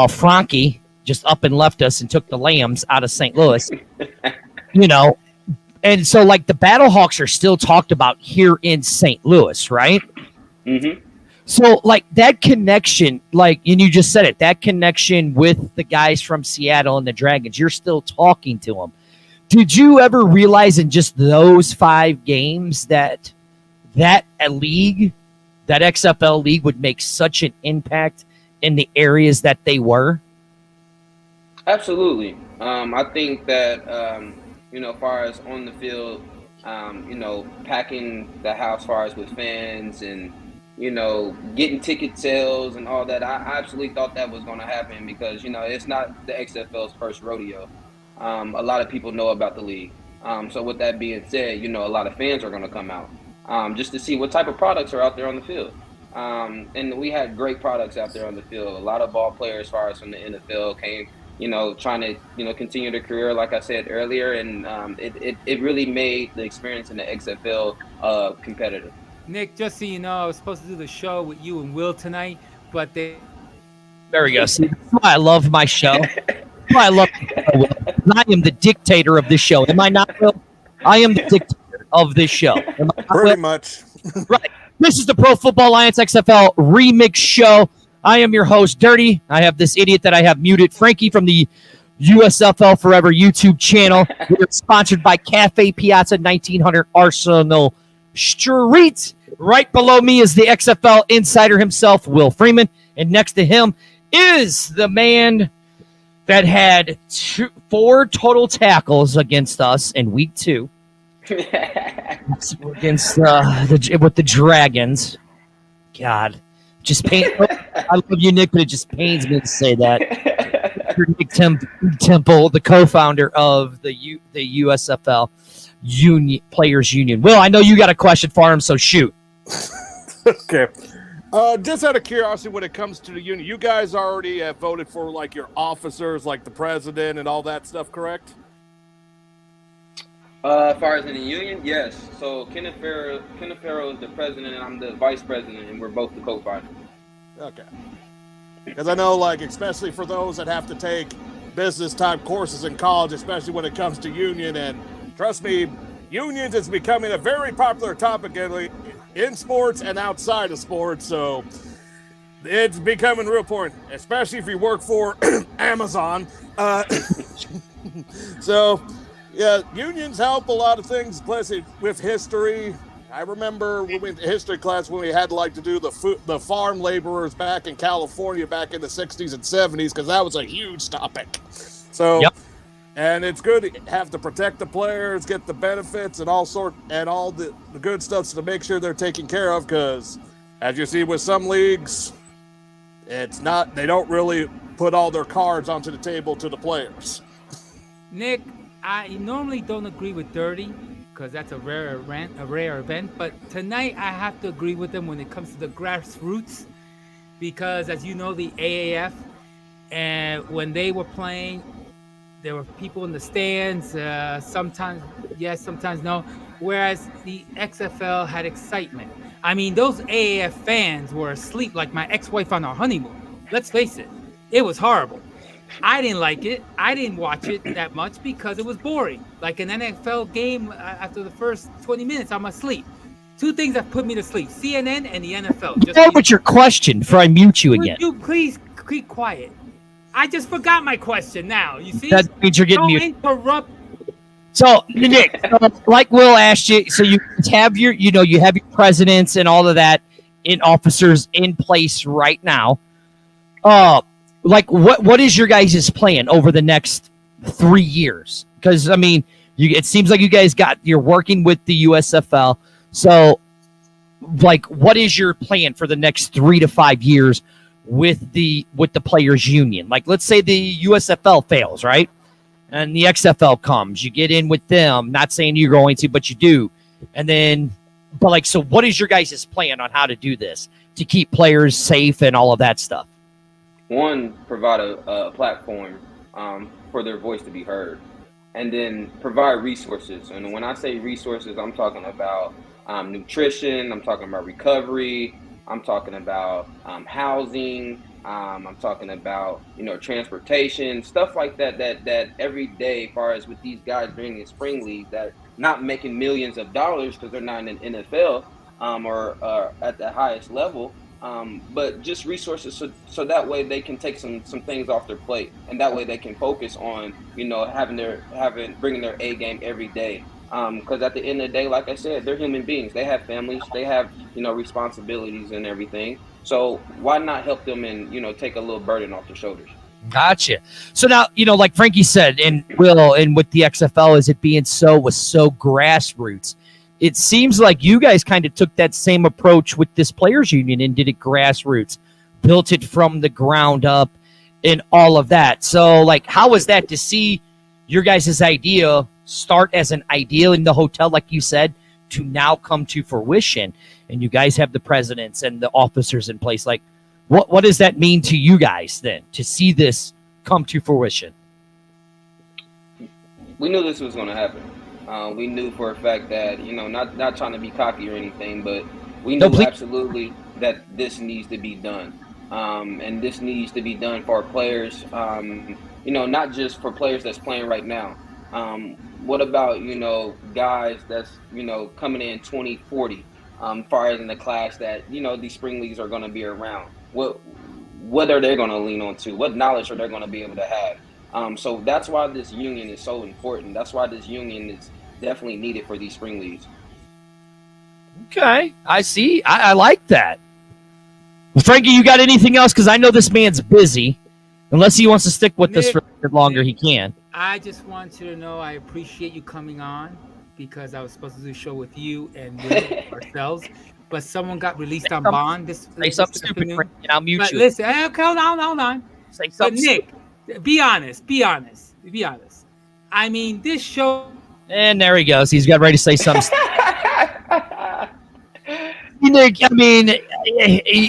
Frankie just up and left us and took the Lambs out of St. Louis, and so the Battlehawks are still talked about here in St. Louis, right? Mm-hmm. So, that connection, and you just said it, that connection with the guys from Seattle and the Dragons, you're still talking to them. Did you ever realize in just those 5 games that league, that XFL league, would make such an impact in the areas that they were? Absolutely. I think that, as far as on the field, packing the house as far as with fans and, getting ticket sales and all that, I absolutely thought that was going to happen because, it's not the XFL's first rodeo. A lot of people know about the league. So with that being said, a lot of fans are going to come out just to see what type of products are out there on the field. And we had great products out there on the field. A lot of ball players, as far as from the NFL, came, trying to, continue their career, like I said earlier. And it really made the experience in the XFL competitive. Nick, just so you know, I was supposed to do the show with you and Will tonight, but there we go. See, that's why I love my show. I love I am the dictator of this show. Am I not, Will? I am the dictator of this show. Am I not, Pretty Will? much. Right. This is the Pro Football Alliance XFL Remix Show. I am your host, Dirty. I have this idiot that I have muted, Frankie, from the USFL Forever YouTube channel. We're sponsored by Cafe Piazza, 1900 Arsenal Street. Right below me is the XFL insider himself, Will Freeman. And next to him is the man that had 4 total tackles against us in week 2 against with the Dragons. God, just pain. I love you, Nick, but it just pains me to say that. Nick Temple, the co-founder of the USFL Union Players Union. Will, I know you got a question for him, so shoot. Okay. Just out of curiosity, when it comes to the union, you guys already have voted for like your officers, like the president and all that stuff, correct? As far as in the union, yes. So Kenneth Farrow is the president, and I'm the vice president, and we're both the co-founders. Okay. Because I know, like, especially for those that have to take business type courses in college, especially when it comes to union, and trust me, unions is becoming a very popular topic in sports and outside of sports, so it's becoming real important, especially if you work for Amazon. So, yeah, unions help a lot of things, plus with history. I remember we went to history class when we had like to do the farm laborers back in California back in the 60s and 70s, because that was a huge topic. So, yep. And it's good to have to protect the players, get the benefits and all the good stuff to make sure they're taken care of, because as you see with some leagues, they don't really put all their cards onto the table to the players. Nick, I normally don't agree with Dirty because that's a rare event, but tonight I have to agree with them when it comes to the grassroots, because as you know, the AAF, and when they were playing, there were people in the stands, sometimes yes, sometimes no, whereas the XFL had excitement. I mean, those AAF fans were asleep like my ex-wife on our honeymoon. Let's face it, it was horrible. I didn't like it. I didn't watch it that much because it was boring. Like an NFL game, after the first 20 minutes, I'm asleep. 2 things that put me to sleep: CNN and the NFL. Just start with your question before I mute you again. You please keep quiet. I just forgot my question now. You see? That means you're getting muted. Interrupt. So, Nick, like Will asked you, so you have your presidents and all of that in officers in place right now. Like what is your guys' plan over the next 3 years? Because I mean, it seems like you guys you're working with the USFL. So, like, what is your plan for the next 3 to 5 years with the players union? Like, let's say the USFL fails, right? And the XFL comes, you get in with them. Not saying you're going to, but you do. And then, so what is your guys' plan on how to do this to keep players safe and all of that stuff? One, provide a platform for their voice to be heard, and then provide resources. And when I say resources, I'm talking about nutrition, I'm talking about recovery, I'm talking about housing, I'm talking about transportation, stuff like that every day, as far as with these guys during the spring league that not making millions of dollars because they're not in the NFL or at the highest level. But just resources so that way they can take some things off their plate, and that way they can focus on bringing their A game every day. Because at the end of the day, like I said, they're human beings. They have families, they have responsibilities and everything. So why not help them and take a little burden off their shoulders? Gotcha. So now like Frankie said, and Will, and with the XFL, is it being so grassroots? It seems like you guys kind of took that same approach with this players union and did it grassroots, built it from the ground up and all of that. So, like, how was that to see your guys' idea start as an idea in the hotel, like you said, to now come to fruition? And you guys have the presidents and the officers in place. Like, what does that mean to you guys then, to see this come to fruition? We knew this was going to happen. We knew for a fact that, not trying to be cocky or anything, but we knew absolutely that this needs to be done. And this needs to be done for our players, not just for players that's playing right now. What about, guys that's, coming in 2040, far as in the class that, these spring leagues are going to be around? What are they going to lean on to? What knowledge are they going to be able to have? So that's why this union is so important. That's why this union is definitely needed for these spring leagues. Okay, I see. I like that. Frankie, you got anything else? Because I know this man's busy. Unless he wants to stick with us Nick, for a bit longer, he can. I just want you to know I appreciate you coming on because I was supposed to do a show with you and with ourselves, but someone got released on bond Say something stupid, afternoon. Frankie, and I'll mute But you. listen, okay, hold on. Say But something Nick, be honest. I mean, this show. And there he goes. He's got ready to say something. Nick, I mean,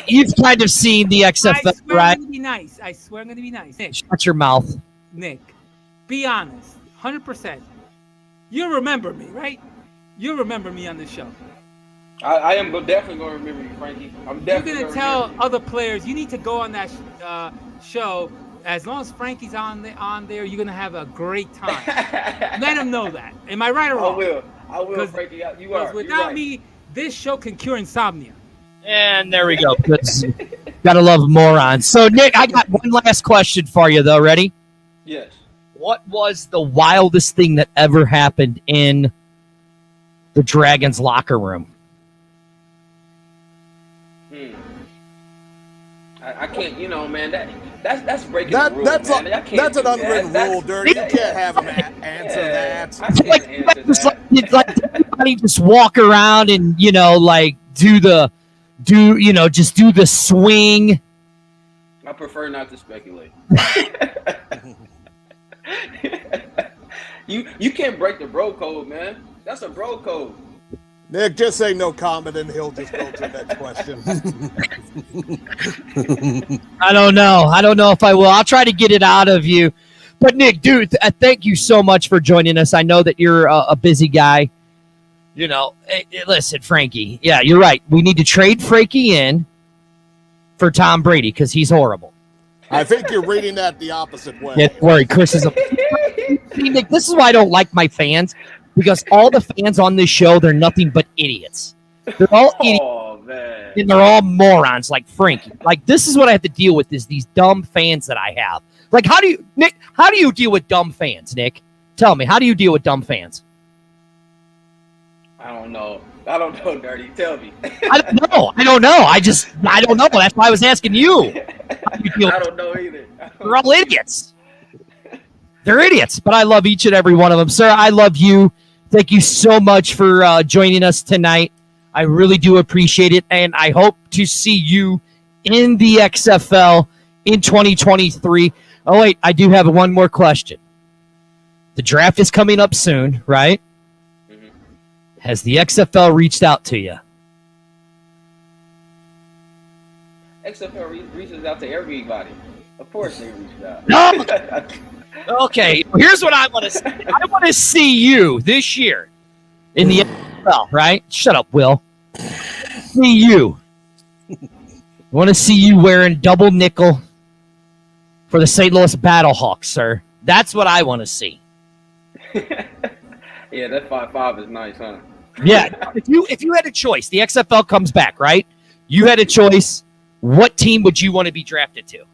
you've kind of seen the I XFL, swear right? I'm gonna be nice. I swear I'm gonna be nice. Nick, Shut your mouth. be honest, 100%. You remember me, right? You remember me on this show. I am definitely going to remember you, Frankie. I'm You're definitely gonna tell other players you need to go on that show. As long as Frankie's on there, you're gonna have a great time. Let him know that. Am I right or wrong? I will, Frankie. You are. Because without me, this show can cure insomnia. And there we go. Gotta love morons. So, Nick, I got one last question for you, though. Ready? Yes. What was the wildest thing that ever happened in the Dragons locker room? I can't, man. That's breaking the rule, That's man. I can't that's an do that. unwritten rule, Dirty. You can't have him answer that. I can't answer that. It's like everybody just walk around and just do the swing. I prefer not to speculate. You can't break the bro code, man. That's a bro code. Nick, just say no comment and he'll just go to the next question. I don't know if I will. I'll try to get it out of you. But, Nick, dude, thank you so much for joining us. I know that you're a busy guy. Listen, Frankie. Yeah, you're right. We need to trade Frankie in for Tom Brady because he's horrible. I think you're reading that the opposite way. Don't worry, Chris is See, Nick, this is why I don't like my fans. Because all the fans on this show, they're nothing but idiots. They're all idiots. Oh, man. And they're all morons like Frankie. Like, this is what I have to deal with is these dumb fans that I have. Like, how do you deal with dumb fans, Nick? Tell me, how do you deal with dumb fans? I don't know, Dirty. Tell me. I don't know. I don't know. That's why I was asking you. How do you deal I with don't know either. They're all idiots. They're idiots, but I love each and every one of them. Sir, I love you. Thank you so much for joining us tonight. I really do appreciate it, and I hope to see you in the XFL in 2023. Oh, wait, I do have one more question. The draft is coming up soon, right? Mm-hmm. Has the XFL reached out to you? XFL reaches out to everybody. Of course they reached out. No! Okay, here's what I want to see. I want to see you this year in the NFL, right? Shut up, Will. See you. I want to see you wearing double nickel for the St. Louis Battlehawks, sir. That's what I want to see. Yeah, that 5'5" is nice, huh? Yeah, if you had a choice, the XFL comes back, right? You had a choice. What team would you want to be drafted to?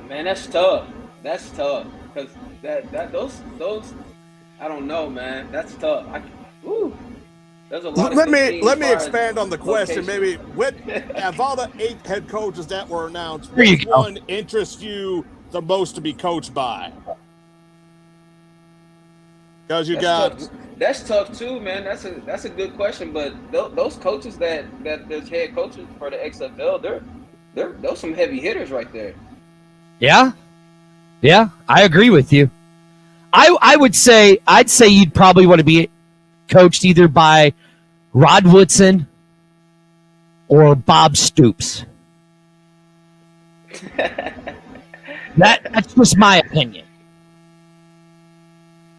Man, that's tough. Because those I don't know, man. That's tough. There's a lot Let of me as far expand as on the question. location. Maybe of all the 8 head coaches that were announced, There you which go. one interests you the most to be coached by? Because That's tough too, man. That's a good question. But those coaches that there's head coaches for the XFL, those some heavy hitters right there. Yeah, I agree with you. I'd say you'd probably want to be coached either by Rod Woodson or Bob Stoops. That's just my opinion.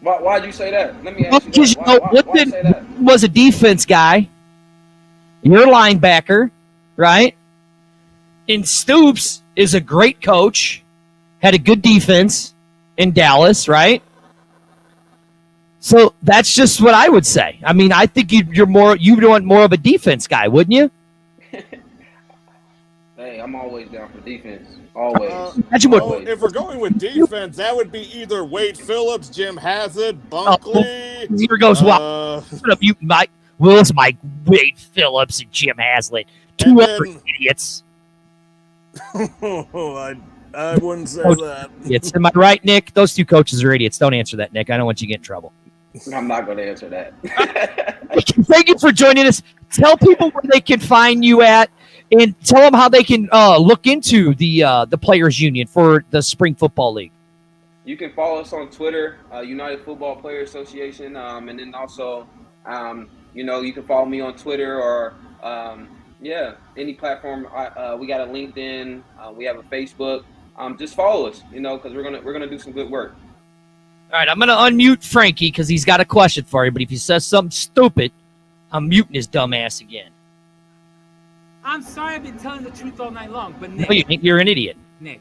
Why'd you say that? Let me Well, ask you because that. Why you say that? Woodson was a defense guy. You're a linebacker, right? And Stoops is a great coach. Had a good defense in Dallas, right? So that's just what I would say. I mean, I think you'd want more of a defense guy, wouldn't you? Hey, I'm always down for defense. Always. Imagine what- well, if we're going with defense, that would be either Wade Phillips, Jim Hazard, Bunkley. Here goes Shut up, you Mike. Will's my Wade Phillips and Jim Haslett. Two And other then- idiots. I wouldn't say that. Idiots. Am I right, Nick? Those two coaches are idiots. Don't answer that, Nick. I don't want you to get in trouble. I'm not going to answer that. Thank you for joining us. Tell people where they can find you at, and tell them how they can look into the Players Union for the Spring Football League. You can follow us on Twitter, United Football Player Association, and then also, you can follow me on Twitter or any platform. We got a LinkedIn, we have a Facebook. Just follow us, because we're gonna do some good work. All right, I'm gonna unmute Frankie because he's got a question for you. But if he says something stupid, I'm muting his dumb ass again. I'm sorry, I've been telling the truth all night long, but Nick, No, you think you're an idiot. Nick,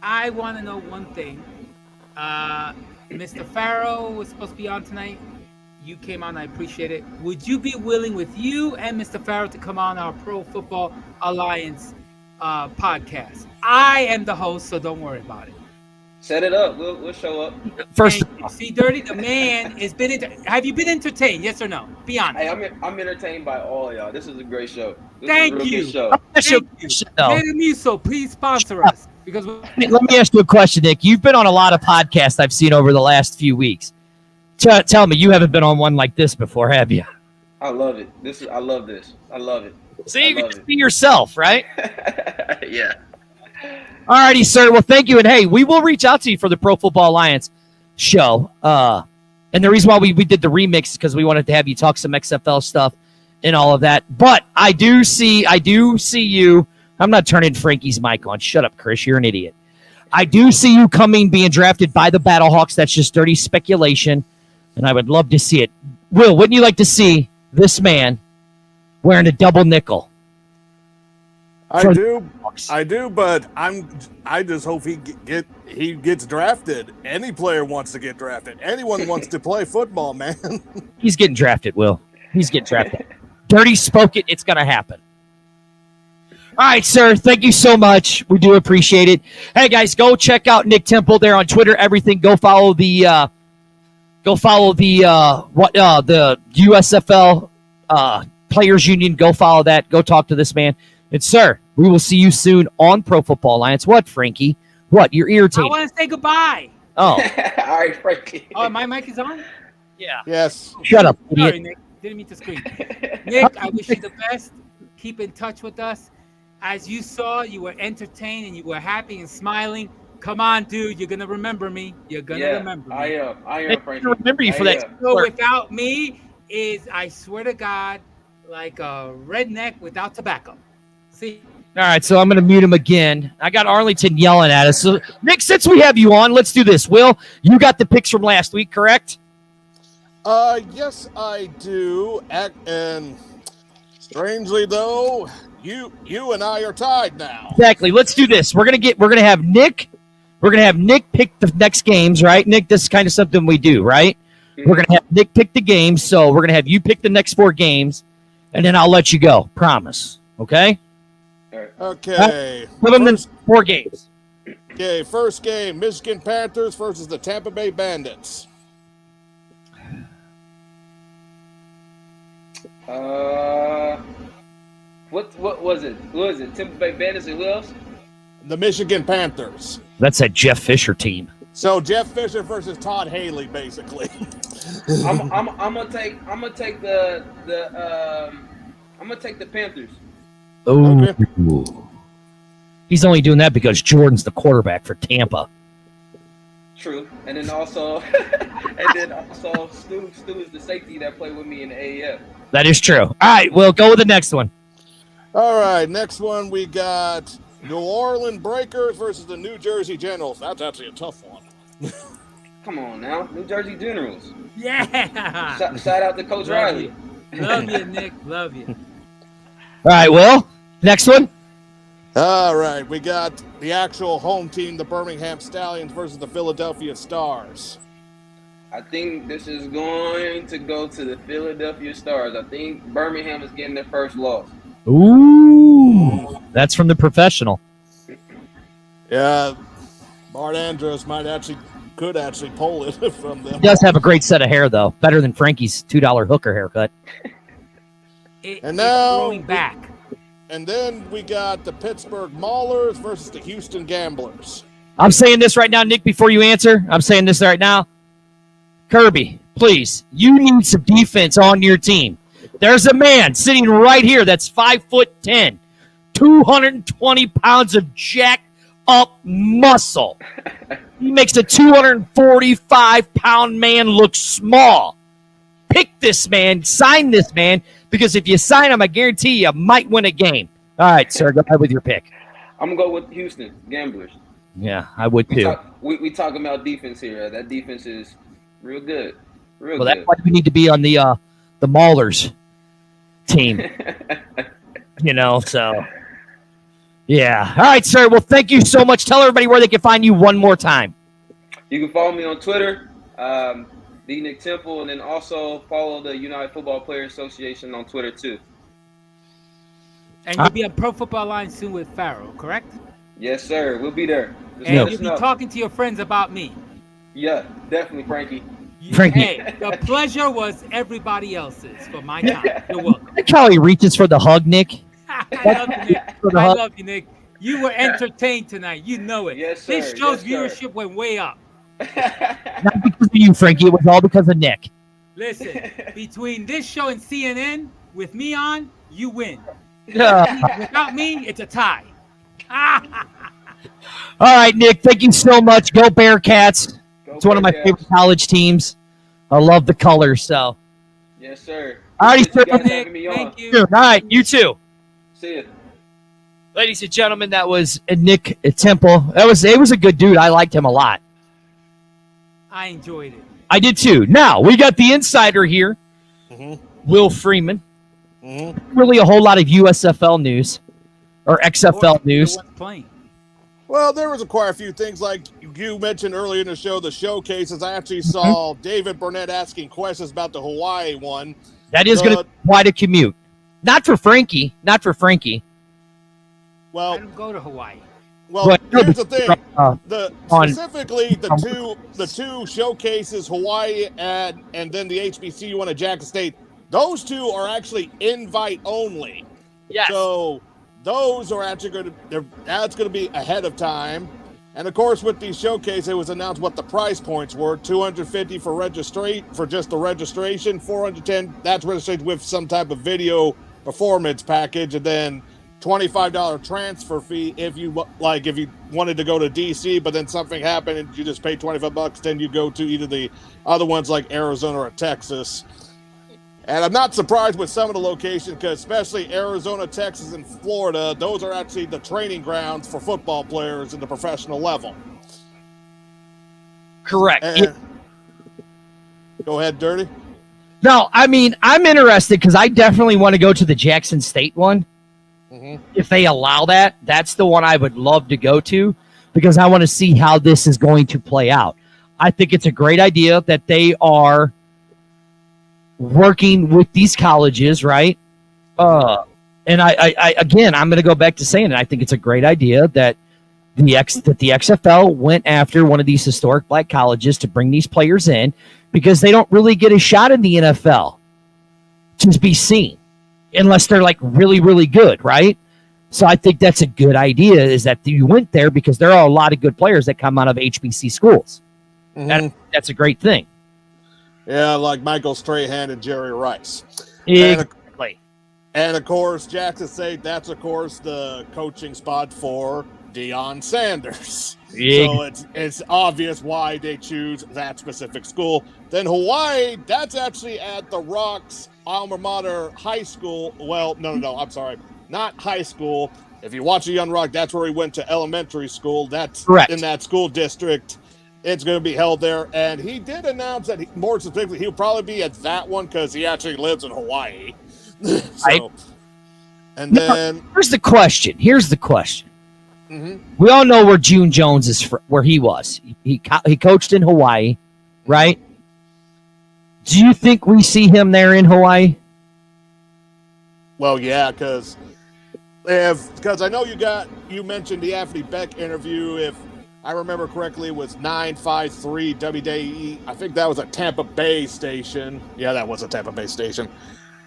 I want to know one thing. Mr. Farrow was supposed to be on tonight. You came on, I appreciate it. Would you be willing with you and Mr. Farrow to come on our Pro Football Alliance podcast? I am the host, so don't worry about it. Set it up. We'll show up. First, See, Dirty, the man has been. Have you been entertained? Yes or no? Be honest. Hey, I'm entertained by all of y'all. This is a great show. Thank This is a real you. good show. Meta Muso, please sponsor us because let me ask you a question, Nick. You've been on a lot of podcasts I've seen over the last few weeks. Tell me, you haven't been on one like this before, have you? I love it. I love this. I love it. See, you I can love just be yourself, right? Yeah. All righty, sir. Well, thank you. And, hey, we will reach out to you for the Pro Football Alliance show. And the reason why we did the remix is because we wanted to have you talk some XFL stuff and all of that. But I do see you. I'm not turning Frankie's mic on. Shut up, Chris. You're an idiot. I do see you being drafted by the Battlehawks. That's just dirty speculation, and I would love to see it. Will, wouldn't you like to see this man wearing a double nickel? I do, but I just hope he gets drafted. Any player wants to get drafted. Anyone wants to play football, man. He's getting drafted, Will. He's getting drafted. Dirty spoke it. It's going to happen. All right, sir. Thank you so much. We do appreciate it. Hey, guys, go check out Nick Temple there on Twitter. Everything. Go follow the USFL Players Union. Go follow that. Go talk to this man. And, sir, we will see you soon on Pro Football Alliance. What, Frankie? What? You're I irritated. want to say goodbye. Oh, All right, Frankie. Oh, my mic is on? yeah. Yes. Shut up, Sorry, idiot. Nick. Didn't mean to scream. Nick, I wish you the best. Keep in touch with us. As you saw, you were entertained and you were happy and smiling. Come on, dude. You're going to remember me. You're going to remember me. I am, I Frankie. remember you for that. So without me is, I swear to God, like a redneck without tobacco. See? All right, so I'm going to mute him again. I got Arlington yelling at us. So, Nick, since we have you on, let's do this. Will, you got the picks from last week, correct? Yes, I do. And strangely though, you and I are tied now. Exactly. Let's do this. We're gonna have Nick pick the next games, right? Nick, this is kind of something we do, right? Mm-hmm. We're gonna have Nick pick the games, so we're gonna have you pick the next 4 games, and then I'll let you go. Promise. Okay? Okay. Give them the 4 games. Okay, first game, Michigan Panthers versus the Tampa Bay Bandits. What was it? What was it? Tampa Bay Bandits and who else? The Michigan Panthers. That's that Jeff Fisher team. So Jeff Fisher versus Todd Haley, basically. I'm gonna take the Panthers. Oh. Okay. He's only doing that because Jordan's the quarterback for Tampa. True, and then also Stu is the safety that played with me in the AAF. That is true. All right, we'll go with the next one. All right, next one we got New Orleans Breakers versus the New Jersey Generals. That's actually a tough one. Come on now, New Jersey Generals. Yeah. Shout out to Coach Riley. Love you, Nick. Love you. All right, Will, next one. All right, we got the actual home team, the Birmingham Stallions versus the Philadelphia Stars. I think this is going to go to the Philadelphia Stars. I think Birmingham is getting their first loss. Ooh, that's from the professional. Yeah, Bart Andrews might actually could actually pull it from them. He does have a great set of hair, though. Better than Frankie's $2 hooker haircut. And now going back. And then we got the Pittsburgh Maulers versus the Houston Gamblers. I'm saying this right now, Nick, before you answer. I'm saying this right now. Kirby, please, you need some defense on your team. There's a man sitting right here that's 5'10", 220 pounds of jacked up muscle. He makes a 245-pound man look small. Pick this man, sign this man, because if you sign him, I guarantee you might win a game. All right, sir, go ahead with your pick. I'm going to go with Houston Gamblers. Yeah, I would too. We talking about defense here. That defense is real good. Real Well, good. that's why we need to be on the Maulers team. So yeah. All right, sir. Well, thank you so much. Tell everybody where they can find you one more time. You can follow me on Twitter, the Nick Temple, and then also follow the United Football Players Association on Twitter too. And you'll be on Pro Football Line soon with Farrell, correct? Yes, sir. We'll be there. Just And let you'll us be know. talking to your friends about me. Yeah, definitely, Frankie. Frankie. Hey, the pleasure was everybody else's for my time. You're welcome. I like how he reaches for the hug, Nick. I love you, Nick. I love you, Nick. You were entertained tonight. You know it. Yes, sir. This show's Yes, sir. viewership went way up. Not because of you, Frankie. It was all because of Nick. Listen, between this show and CNN, with me on, you win. Without me, it's a tie. All right, Nick. Thank you so much. Go Bearcats. Go It's one of my Bearcats. favorite college teams. I love the colors. So, Yes, sir. all right, Appreciate you guys Nick, having me on. thank you. all right, you too. See ya. Ladies and gentlemen, that was Nick Temple. It was a good dude. I liked him a lot. I enjoyed it. I did too. Now, we got the insider here, Will Freeman. Really a whole lot of USFL news or XFL news. What's playing? Well, there was quite a few things like you mentioned earlier in the show, the showcases. I actually saw David Burnett asking questions about the Hawaii one. That is going to be quite a commute. Not for Frankie. Well, I don't go to Hawaii. Well, But- here's the thing. on- Specifically, the two showcases, Hawaii and then the HBCU one at Jackson State, those two are actually invite only. Yes. So those are actually that's going to be ahead of time. And of course, with these showcases, it was announced what the price points were: $250 for just the registration, $410 that's registration with some type of video performance package, and then $25 transfer fee if you wanted to go to DC, but then something happened and you just pay $25, then you go to either the other ones like Arizona or Texas. And I'm not surprised with some of the locations, because especially Arizona, Texas, and Florida, those are actually the training grounds for football players in the professional level. Correct. Go ahead, Dirty. No, I mean, I'm interested because I definitely want to go to the Jackson State one. If they allow that, that's the one I would love to go to, because I want to see how this is going to play out. I think it's a great idea that they are working with these colleges, right? And I again, I'm going to go back to saying it. I think it's a great idea that the XFL went after one of these historic black colleges to bring these players in, because they don't really get a shot in the NFL to be seen unless they're like really, really good, right? So I think that's a good idea, is that you went there because there are a lot of good players that come out of HBC schools. And that's a great thing. Yeah, like Michael Strahan and Jerry Rice. Exactly. And of course, Jackson State, that's of course the coaching spot for Deion Sanders. So it's obvious why they choose that specific school. Then Hawaii, that's actually at the Rocks alma mater high school. Well, no, I'm sorry. Not high school. If you watch a Young Rock, that's where he went to elementary school. That's correct. In that school district. It's going to be held there. And he did announce that, more specifically, he'll probably be at that one because he actually lives in Hawaii. And then... Here's the question. We all know where June Jones is, where he was. He coached in Hawaii, right? Do you think we see him there in Hawaii? Well, yeah, because I know you mentioned the Anthony Beck interview. I remember correctly, it was 953 WDE. I think that was a Tampa Bay station. Yeah, that was a Tampa Bay station.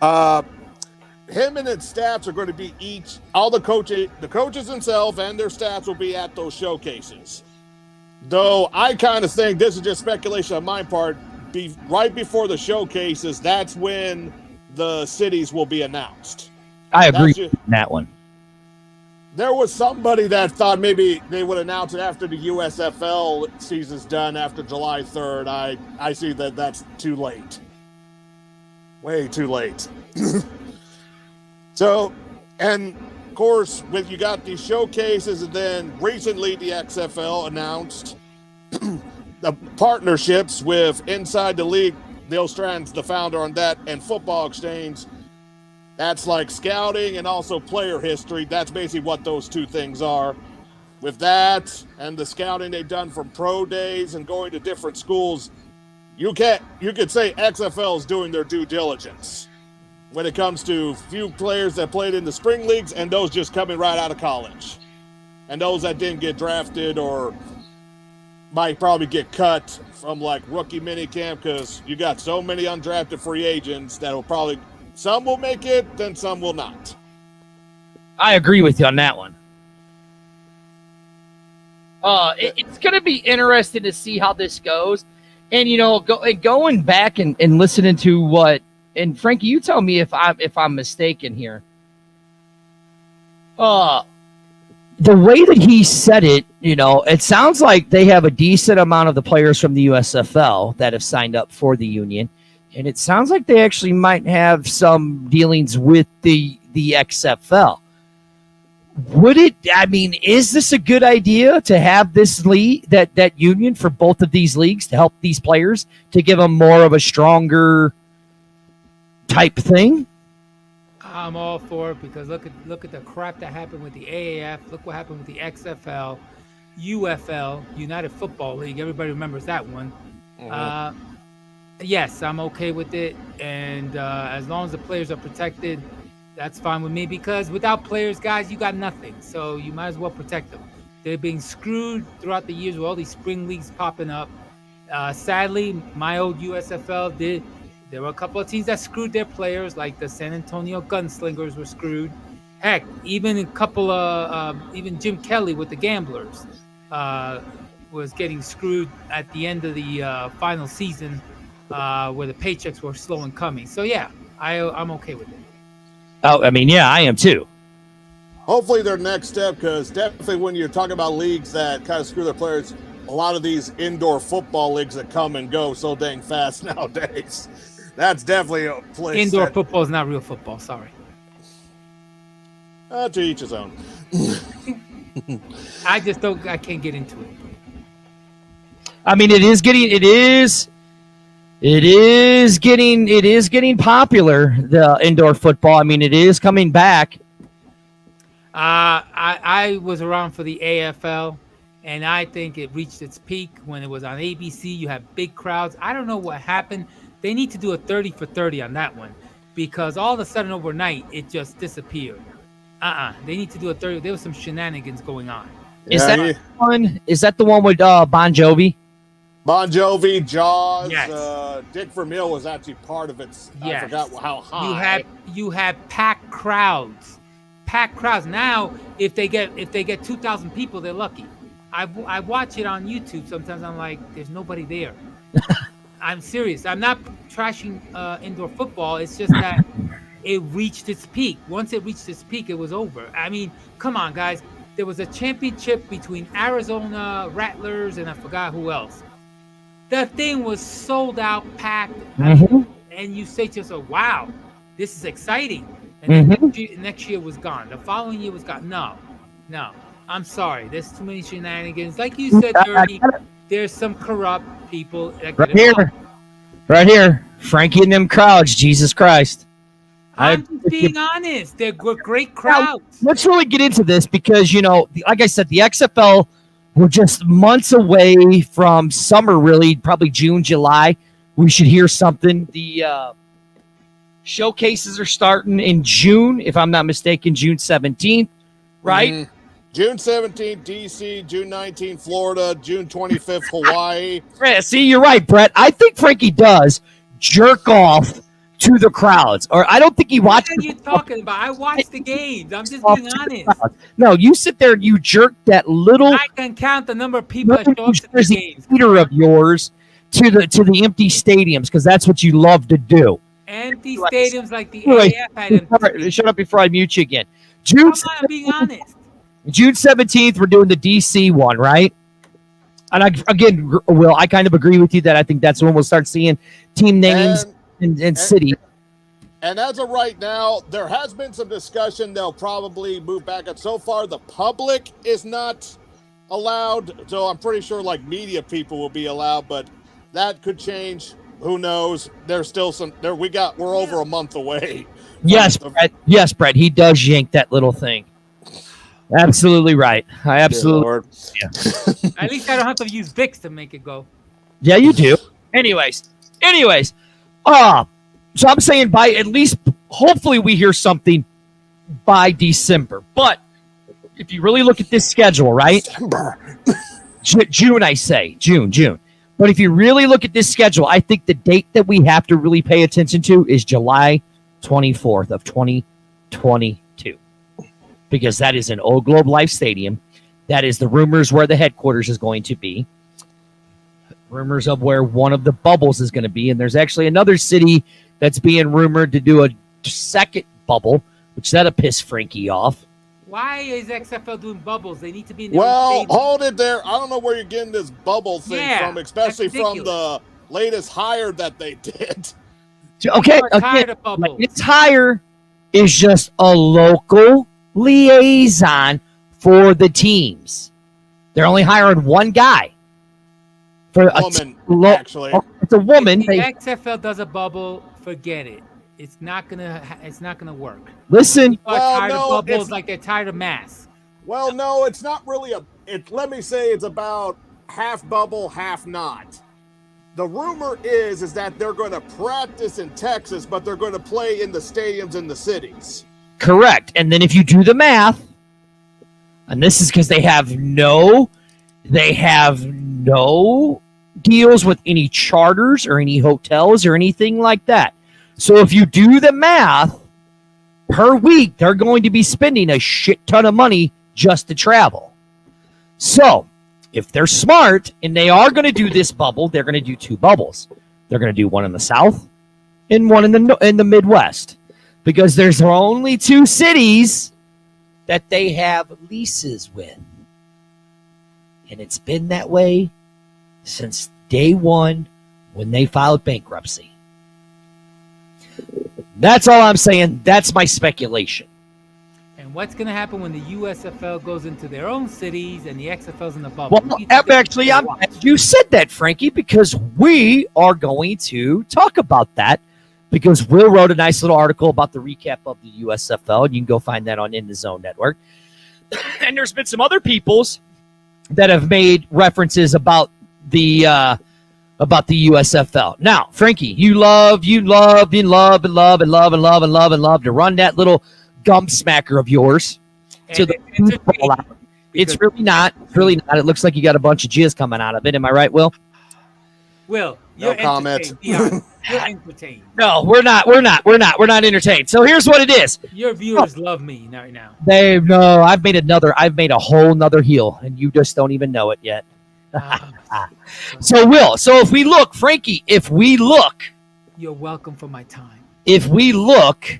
Him and his staffs are going to be all the coaches themselves and their staffs will be at those showcases. Though I kind of think this is just speculation on my part. Right before the showcases, that's when the cities will be announced. I agree with that one. There was somebody that thought maybe they would announce it after the USFL season's done after July 3rd. I see that that's too late. Way too late. So, and of course, when you got these showcases, and then recently the XFL announced the partnerships with Inside the League. Bill Strand's the founder on that, and Football Exchange. That's like scouting and also player history. That's basically what those two things are. With that and the scouting they've done from pro days and going to different schools, you could say XFL is doing their due diligence when it comes to few players that played in the spring leagues and those just coming right out of college. And those that didn't get drafted or might probably get cut from like rookie minicamp because you got so many undrafted free agents that will probably... Some will make it, then some will not. I agree with you on that one. It's going to be interesting to see how this goes. And, going back and listening to what, and Frankie, you tell me if I'm mistaken here. The way that he said it, it sounds like they have a decent amount of the players from the USFL that have signed up for the union. And it sounds like they actually might have some dealings with the XFL. Is this a good idea to have this league, that union for both of these leagues to help these players to give them more of a stronger type thing? I'm all for it because look at the crap that happened with the AAF. Look what happened with the XFL, UFL, United Football League. Everybody remembers that one. Mm-hmm. Yes, I'm okay with it, and as long as the players are protected, that's fine with me, because without players, guys, you got nothing, so you might as well protect them. They're being screwed throughout the years with all these spring leagues popping up. Sadly, my old USFL there were a couple of teams that screwed their players, like the San Antonio Gunslingers were screwed. Heck, even a couple of, even Jim Kelly with the Gamblers was getting screwed at the end of the final season, where the paychecks were slow in coming. So yeah, I'm okay with it. Oh, I am too. Hopefully their next step, because definitely when you're talking about leagues that kind of screw their players, a lot of these indoor football leagues that come and go so dang fast nowadays, that's definitely a place. Indoor football is not real football. Sorry. To each his own. I can't get into it. It is getting popular, the indoor football. It is coming back. I was around for the AFL, and I think it reached its peak when it was on ABC. You have big crowds. I don't know what happened. They need to do a 30 for 30 on that one, because all of a sudden overnight it just disappeared. They need to do a 30. There was some shenanigans going on. Is that the one with Bon Jovi? Bon Jovi, Jaws, yes. Dick Vermeil was actually part of it. Yes. I forgot how high. You have packed crowds. Now, if they get 2,000 people, they're lucky. I watch it on YouTube. Sometimes I'm like, there's nobody there. I'm serious. I'm not trashing indoor football. It's just that it reached its peak. Once it reached its peak, it was over. Come on, guys. There was a championship between Arizona Rattlers and I forgot who else. That thing was sold out, packed, and you say to yourself, wow, this is exciting. And then next year was gone. The following year was gone. No. I'm sorry. There's too many shenanigans. Like you said, Dirty, there's some corrupt people. Right here. Frankie and them crowds. Jesus Christ. I'm just being honest. They're great crowds. Now, let's really get into this because, like I said, the XFL... We're just months away from summer, really, probably June, July. We should hear something. The showcases are starting in June, if I'm not mistaken, June 17th, right? June 17th, DC, June 19th, Florida, June 25th, Hawaii. Yeah, see, you're right, Brett. I think Frankie does jerk off to the crowds. Or I don't think he watches. What are you talking about? I watch the games. I'm just being honest. No, you sit there and you jerk that little I can count the number of people that show up to the games. Peter of yours to the empty stadiums because that's what you love to do. Empty stadiums like the Anyway, AF had them. shut up before I mute you again. June I'm being honest. June 17th, we're doing the DC one, right? And again, Will, I kind of agree with you that I think that's when we'll start seeing team names and city. And as of right now, there has been some discussion they'll probably move back. And so far, the public is not allowed. So I'm pretty sure like media people will be allowed, but that could change. Who knows? There's still some there. We're over a month away. Yes, Brett. Yes, Brett. He does yank that little thing. Absolutely right. I absolutely. Yeah. At least I don't have to use Vicks to make it go. Yeah, you do. Anyways. So I'm saying by at least, hopefully we hear something by December. But if you really look at this schedule, right? June, I say. June. But if you really look at this schedule, I think the date that we have to really pay attention to is July 24th of 2022. Because that is an Old Globe Life Stadium. That is the rumors where the headquarters is going to be. Rumors of where one of the bubbles is going to be. And there's actually another city that's being rumored to do a second bubble, which that'll piss Frankie off. Why is XFL doing bubbles? They need to be in their own stadium. Hold it there. I don't know where you're getting this bubble thing from, especially from the latest hire that they did. Okay, its hire is just a local liaison for the teams. They're only hiring one guy. For a woman, actually. It's a woman. If the XFL does a bubble, forget it. It's not gonna work. Listen. People are tired of bubbles like they're tired of masks. Well, no, it's not really let me say it's about half bubble, half not. The rumor is that they're going to practice in Texas, but they're going to play in the stadiums in the cities. Correct. And then if you do the math, and this is because they have no deals with any charters or any hotels or anything like that. So if you do the math, per week, they're going to be spending a shit ton of money just to travel. So if they're smart and they are going to do this bubble, they're going to do two bubbles. They're going to do one in the South and one in the Midwest, because there's only two cities that they have leases with. And it's been that way since day one when they filed bankruptcy. That's all I'm saying. That's my speculation. And what's going to happen when the USFL goes into their own cities and the XFL's in the bubble? Well, actually, you said that, Frankie, because we are going to talk about that, because Will wrote a nice little article about the recap of the USFL, and you can go find that on In the Zone Network. And there's been some other peoples that have made references about the USFL. Now, Frankie, you love to run that little gum smacker of yours to the football out. It's really not. It's really not. It looks like you got a bunch of jizz coming out of it. Am I right, Will? Will, you're entertained. You're entertained. No, we're not. We're not entertained. So here's what it is. Your viewers love me right now. I've made a whole nother heel, and you just don't even know it yet. So Will, if we look, Frankie, you're welcome for my time. If we look,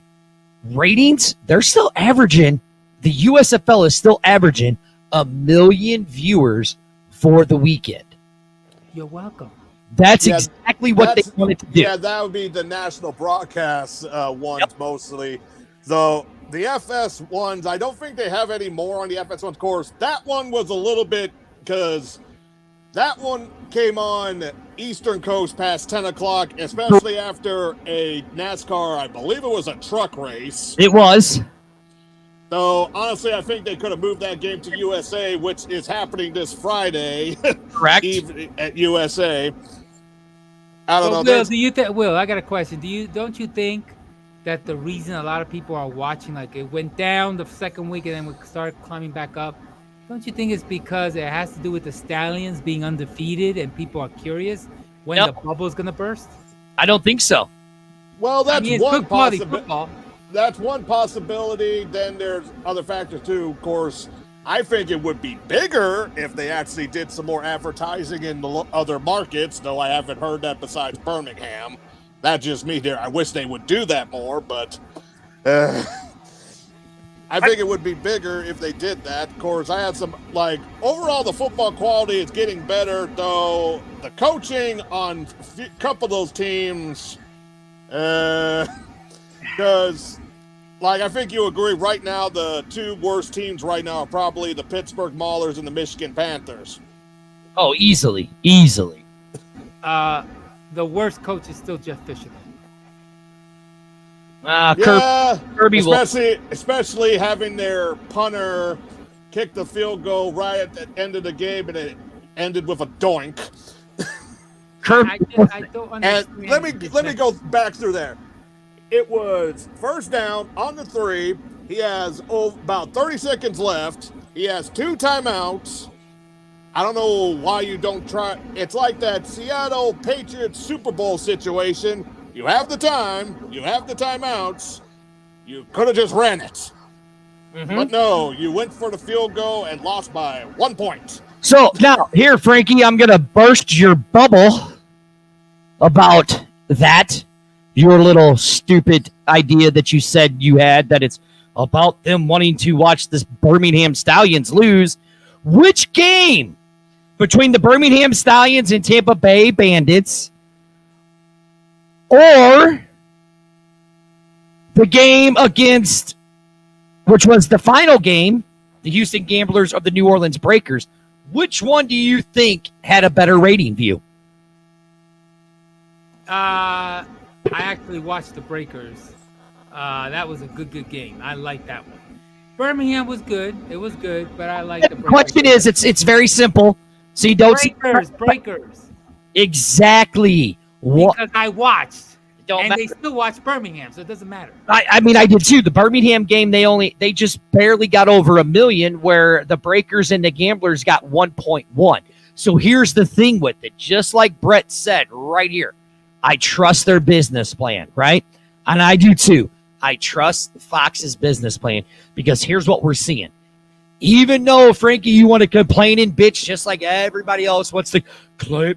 ratings, they're still averaging, the USFL is still averaging 1 million viewers for the weekend. You're welcome. That's exactly what they wanted to do. Yeah, that would be the national broadcast ones mostly. Though the FS ones, I don't think they have any more on the FS ones course. That one was a little bit, because that one came on Eastern Coast past 10 o'clock, especially after a NASCAR, I believe it was a truck race. It was. So, honestly, I think they could have moved that game to USA, which is happening this Friday. Correct. At USA. I don't know. Will, I got a question. Don't you think that the reason a lot of people are watching, like it went down the second week and then we started climbing back up, Don't you think it's because it has to do with the Stallions being undefeated and people are curious when Yep. the bubble's going to burst? I don't think so. Well, I that's mean, it's one good quality possibility. football. That's one possibility. Then there's other factors too. Of course, I think it would be bigger if they actually did some more advertising in the other markets, though I haven't heard that besides Birmingham. That's just me there. I wish they would do that more, but I think it would be bigger if they did that. Of course, I had some, like, overall the football quality is getting better, though the coaching on a couple of those teams, because, like, I think you agree right now the two worst teams right now are probably the Pittsburgh Maulers and the Michigan Panthers. Oh, easily. The worst coach is still Jeff Fisher. Yeah, Kirby will. especially having their punter kick the field goal right at the end of the game, and it ended with a doink. I don't understand. And let me go back through there. It was first down on the 3. He has about 30 seconds left. He has 2 timeouts. I don't know why you don't try. It's like that Seattle Patriots Super Bowl situation. You have the time. You have the timeouts. You could have just ran it. Mm-hmm. But no, you went for the field goal and lost by 1 point. So now, here, Frankie, I'm going to burst your bubble about that. Your little stupid idea that you said you had, that it's about them wanting to watch this Birmingham Stallions lose. Which game between the Birmingham Stallions and Tampa Bay Bandits, or the game against, which was the final game, the Houston Gamblers or the New Orleans Breakers, which one do you think had a better rating view? I actually watched the Breakers. That was a good game. I like that one. Birmingham was good. It was good, but I like the Breakers. The question is, it's very simple. So you don't Breakers. Exactly. Because I watched. Don't And matter. they still watch Birmingham, so it doesn't matter. I mean, I did too. The Birmingham game, they just barely got over 1 million, where the Breakers and the Gamblers got 1.1. So here's the thing with it. Just like Brett said right here, I trust their business plan, right? And I do too. I trust Fox's business plan, because here's what we're seeing. Even though, Frankie, you want to complain and bitch just like everybody else wants to bitch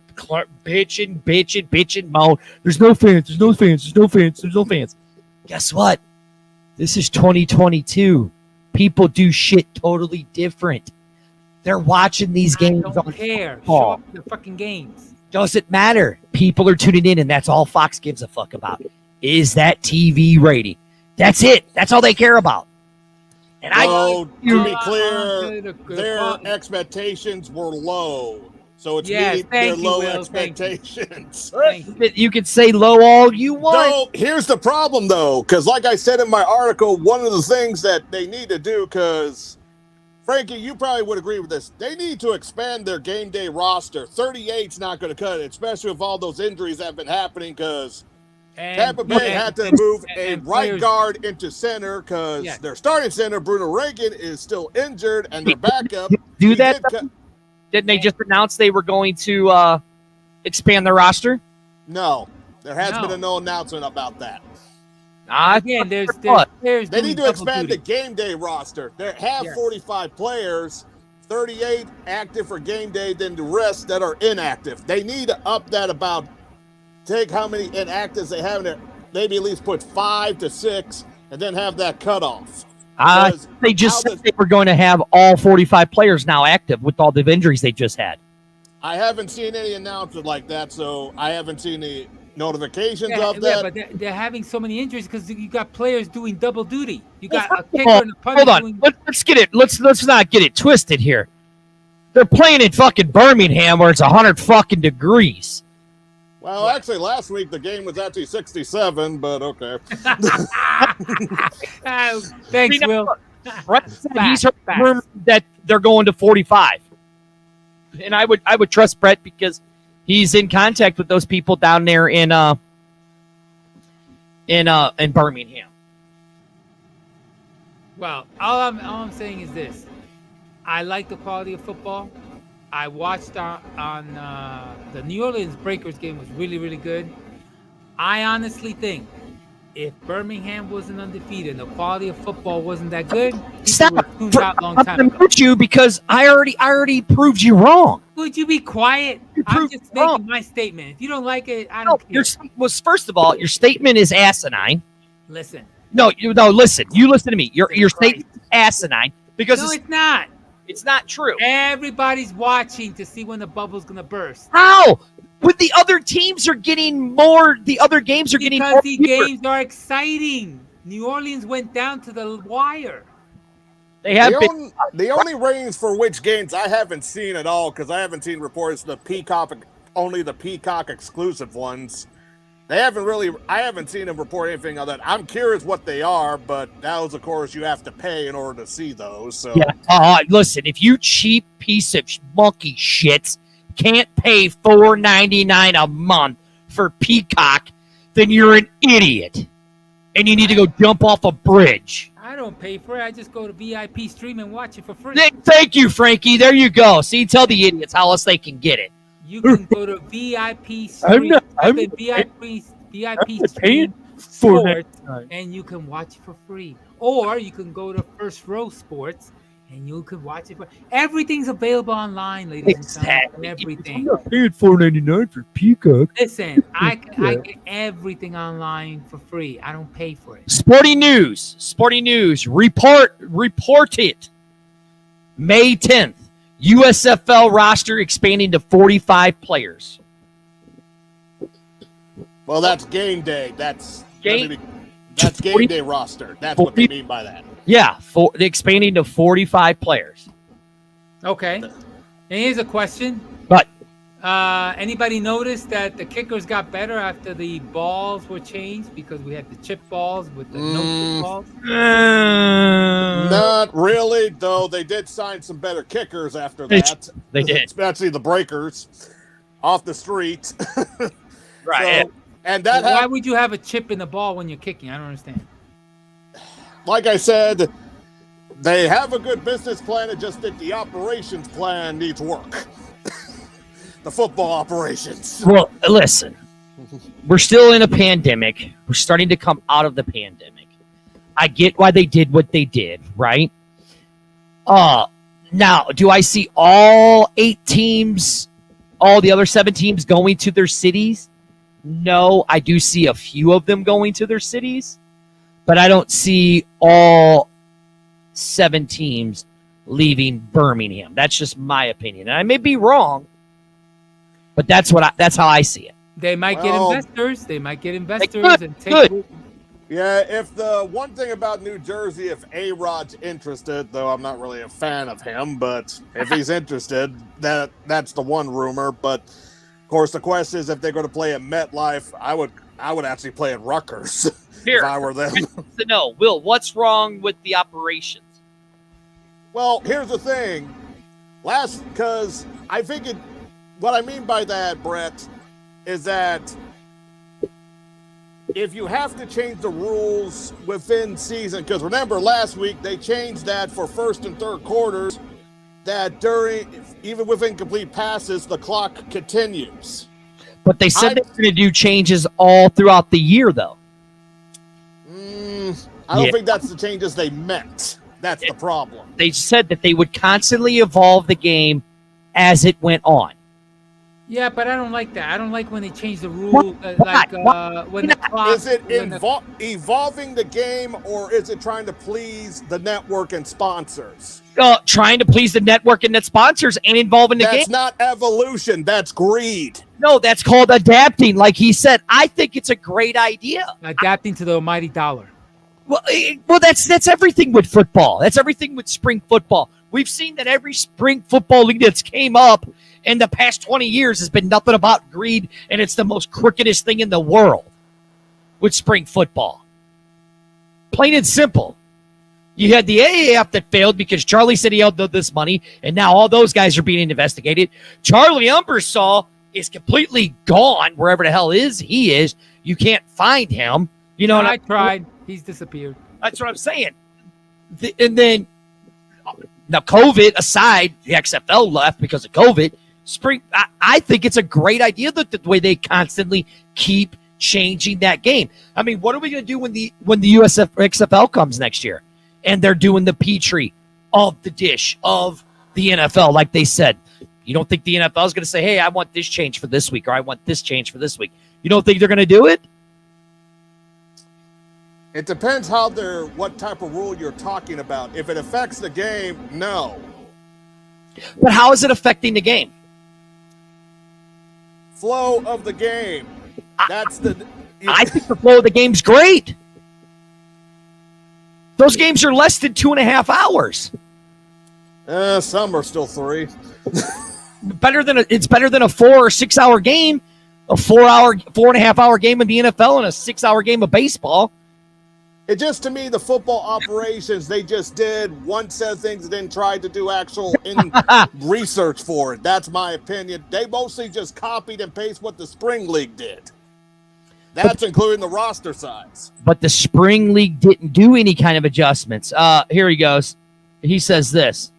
and moan. There's no fans. Guess what? This is 2022. People do shit totally different. They're watching these games. I don't care. football. Show up the fucking games. Doesn't matter. People are tuning in, and that's all Fox gives a fuck about. Is that TV rating? That's it. That's all they care about. And to be Uh, clear, good their point. expectations were low. So it's Yes, meeting their thank you, low Will, thank you. expectations. Thank you. you can say low all you want. No, here's the problem, though, because like I said in my article, one of the things that they need to do, because, Frankie, you probably would agree with this, they need to expand their game day roster. 38's not going to cut it, especially with all those injuries that have been happening, because Tampa Bay had to move a right guard into center because their starting center, Bruno Reagan, is still injured, and their backup. Do that? Didn't they just announce they were going to expand the roster? No, there has been no announcement about that. Again, there's players. They need to doing expand double the game day roster. They have 45 players, 38 active for game day, then the rest that are inactive. They need to up that about. Take how many inactives they have in there, maybe at least put 5 to 6, and then have that cutoff. They just said they were going to have all 45 players now active with all the injuries they just had. I haven't seen any announcement like that, so I haven't seen any notifications of that. Yeah, but they're having so many injuries because you got players doing double duty. You got a kicker Well, and a punter. hold on, let's get it. Let's not get it twisted here. They're playing in fucking Birmingham where it's 100 fucking degrees. Well, actually, last week the game was actually 67, but okay. Thanks, Will. Brett said he's heard rumors that they're going to 45, and I would trust Brett because he's in contact with those people down there in Birmingham. Well, all I'm saying is this: I like the quality of football. I watched on the New Orleans Breakers game was really, really good. I honestly think if Birmingham wasn't undefeated and the quality of football wasn't that good, people Stop. would have tuned out a long time I'm ago. mute you because I already proved you wrong. Would you be quiet? I'm proved just wrong. making my statement. If you don't like it, I No, don't care. first of all, your statement is asinine. Listen. No, listen. You listen to me. Your Jesus statement is asinine because No, it's not. it's not true. Everybody's watching to see when the bubble's gonna burst. How? When the other teams are getting more, the other games are getting Because more. the viewers. games are exciting. New Orleans went down to the wire. They have been. The only ratings for which games I haven't seen at all, because I haven't seen reports, only the Peacock exclusive ones. I haven't seen them report anything on that. I'm curious what they are, but those, of course, you have to pay in order to see those. So Yeah. Listen, if you cheap piece of monkey shits can't pay $4.99 a month for Peacock, then you're an idiot, and you need to go jump off a bridge. I don't pay for it. I just go to VIP stream and watch it for free. Thank you, Frankie. There you go. See, tell the idiots how else they can get it. You can go to VIP stream. VIP stream sports, and you can watch it for free. Or you can go to First Row Sports and you can watch it. Everything's available online, ladies and gentlemen. Everything. I'm not paying $4.99 for Peacock. Listen, I get everything online for free. I don't pay for it. Sporting news. Report it. May 10th. USFL roster expanding to 45 players. Well, that's game day. That's Game day roster. That's what they mean by that. Yeah, expanding to 45 players. Okay. And here's a question. But anybody notice that the kickers got better after the balls were changed because we had the chip balls with the no chip balls? Not really, though. They did sign some better kickers after that. They did. Especially the breakers off the street. Right. So, and that Why would you have a chip in the ball when you're kicking? I don't understand. Like I said, they have a good business plan. It just that the operations plan needs work. The football operations. Well, listen, we're still in a pandemic. We're starting to come out of the pandemic. I get why they did what they did, right? Now, do I see all 8 teams, all the other 7 teams going to their cities? No, I do see a few of them going to their cities, but I don't see all 7 teams leaving Birmingham. That's just my opinion. And I may be wrong, but that's how I see it. They might get investors. They might get investors and take. Good. Yeah, if the one thing about New Jersey, if A-Rod's interested, though I'm not really a fan of him, but if he's interested, that's the one rumor. But of course, the question is if they're going to play at MetLife, I would actually play at Rutgers if I were them. No, Will, what's wrong with the operations? Well, here's the thing. Because I think what I mean by that, Brett, is that if you have to change the rules within season, because remember last week they changed that for first and third quarters, that even with incomplete passes, the clock continues. But they said they were going to do changes all throughout the year, though. I don't think that's the changes they meant. That's the problem. They said that they would constantly evolve the game as it went on. Yeah, but I don't like that. I don't like when they change the rule. When the clock. Is it evolving the game, or is it trying to please the network and sponsors? Trying to please the network and the sponsors and involving the game. That's not evolution. That's greed. No, that's called adapting. Like he said, I think it's a great idea. Adapting to the almighty dollar. Well, that's everything with football. That's everything with spring football. We've seen that every spring football league that's came up in the past 20 years has been nothing about greed, and it's the most crookedest thing in the world with spring football. Plain and simple. You had the AAF that failed because Charlie said he owed this money, and now all those guys are being investigated. Charlie Umbersaw is completely gone wherever the hell he is. You can't find him. You know, I tried. He's disappeared. That's what I'm saying. And then Now, COVID aside, the XFL left because of COVID. I think it's a great idea that the way they constantly keep changing that game. I mean, what are we going to do when the XFL comes next year and they're doing the Petrie of the dish of the NFL, like they said? You don't think the NFL is going to say, hey, I want this change for this week, or I want this change for this week? You don't think they're going to do it? It depends what type of rule you're talking about. If it affects the game, no. But how is it affecting the game? Flow of the game. I think the flow of the game's great. Those games are less than 2.5 hours. Some are still 3. It's better than a 4 or 6 hour game, a 4.5 hour game in the NFL, and a 6 hour game of baseball. It just, to me, the football operations, they just did one set of things and then tried to do actual research for it. That's my opinion. They mostly just copied and pasted what the Spring League did. That's including the roster size. But the Spring League didn't do any kind of adjustments. Here he goes. He says this.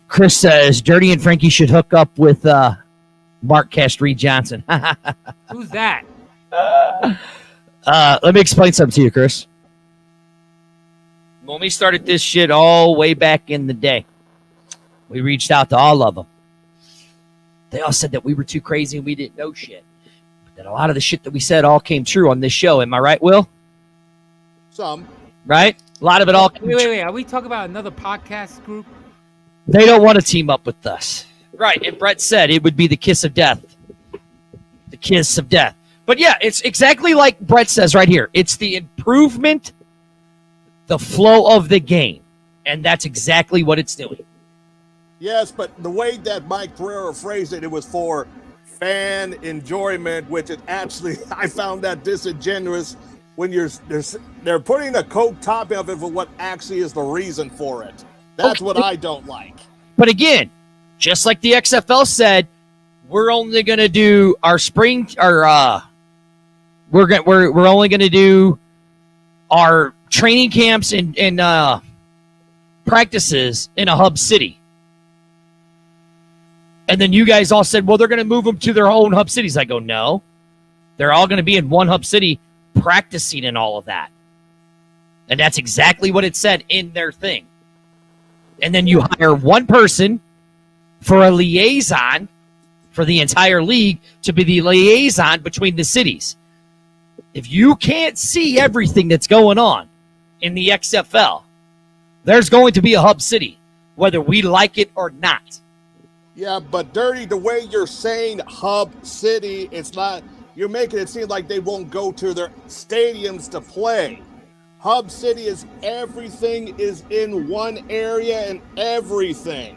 Chris says, Dirty and Frankie should hook up with Mark Reed Johnson. Who's that? Let me explain something to you, Chris. When we started this shit all way back in the day, we reached out to all of them. They all said that we were too crazy and we didn't know shit. But then a lot of the shit that we said all came true on this show. Am I right, Will? Some. Right? A lot of it all came true. Wait. Are we talking about another podcast group? They don't want to team up with us. Right. And Brett said it would be the kiss of death. The kiss of death. But yeah, it's exactly like Brett says right here. It's the improvement, the flow of the game. And that's exactly what it's doing. Yes, but the way that Mike Pereira phrased it, it was for fan enjoyment, which is actually, I found that disingenuous when they're putting a Coke topping of it for what actually is the reason for it. That's what I don't like. But again, just like the XFL said, we're only going to do our spring, we're only going to do our training camps and practices in a hub city. And then you guys all said, well, they're going to move them to their own hub cities. I go, no. They're all going to be in one hub city practicing and all of that. And that's exactly what it said in their thing. And then you hire one person for a liaison for the entire league to be the liaison between the cities. If you can't see everything that's going on in the XFL, there's going to be a hub city, whether we like it or not. Yeah, but Dirty, the way you're saying hub city, it's not, you're making it seem like they won't go to their stadiums to play. Hub city is everything is in one area and everything.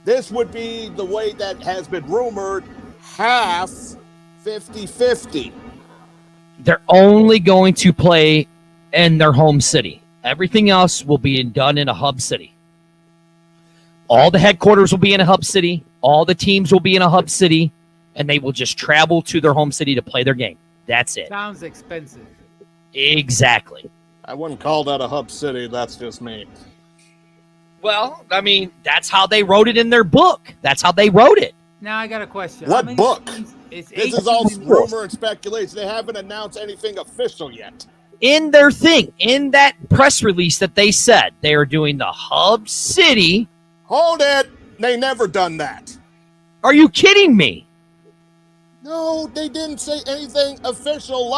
This would be the way that has been rumored, half 50-50. They're only going to play in their home city. Everything else will be done in a hub city. All the headquarters will be in a hub city. All the teams will be in a hub city. And they will just travel to their home city to play their game. That's it. Sounds expensive. Exactly. I wouldn't call that a hub city. That's just me. Well, I mean, that's how they wrote it in their book. That's how they wrote it. Now I got a question. What book? This is all rumor and speculation. They haven't announced anything official yet. In their thing, in that press release that they said, they are doing the hub city. Hold it. They never done that. Are you kidding me? No, they didn't say anything official.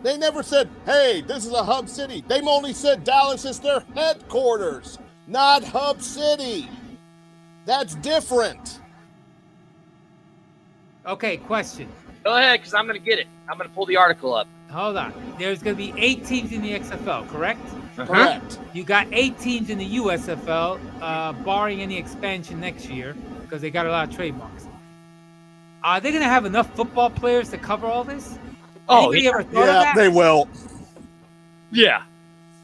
They never said, hey, this is a hub city. They only said Dallas is their headquarters, not hub city. That's different. Okay, question. Go ahead, because I'm going to get it. I'm going to pull the article up. Hold on. There's going to be 8 teams in the XFL, correct? Correct. You got 8 teams in the USFL, barring any expansion next year, because they got a lot of trademarks. Are they going to have enough football players to cover all this? Anybody ever thought of that? They will. Yeah,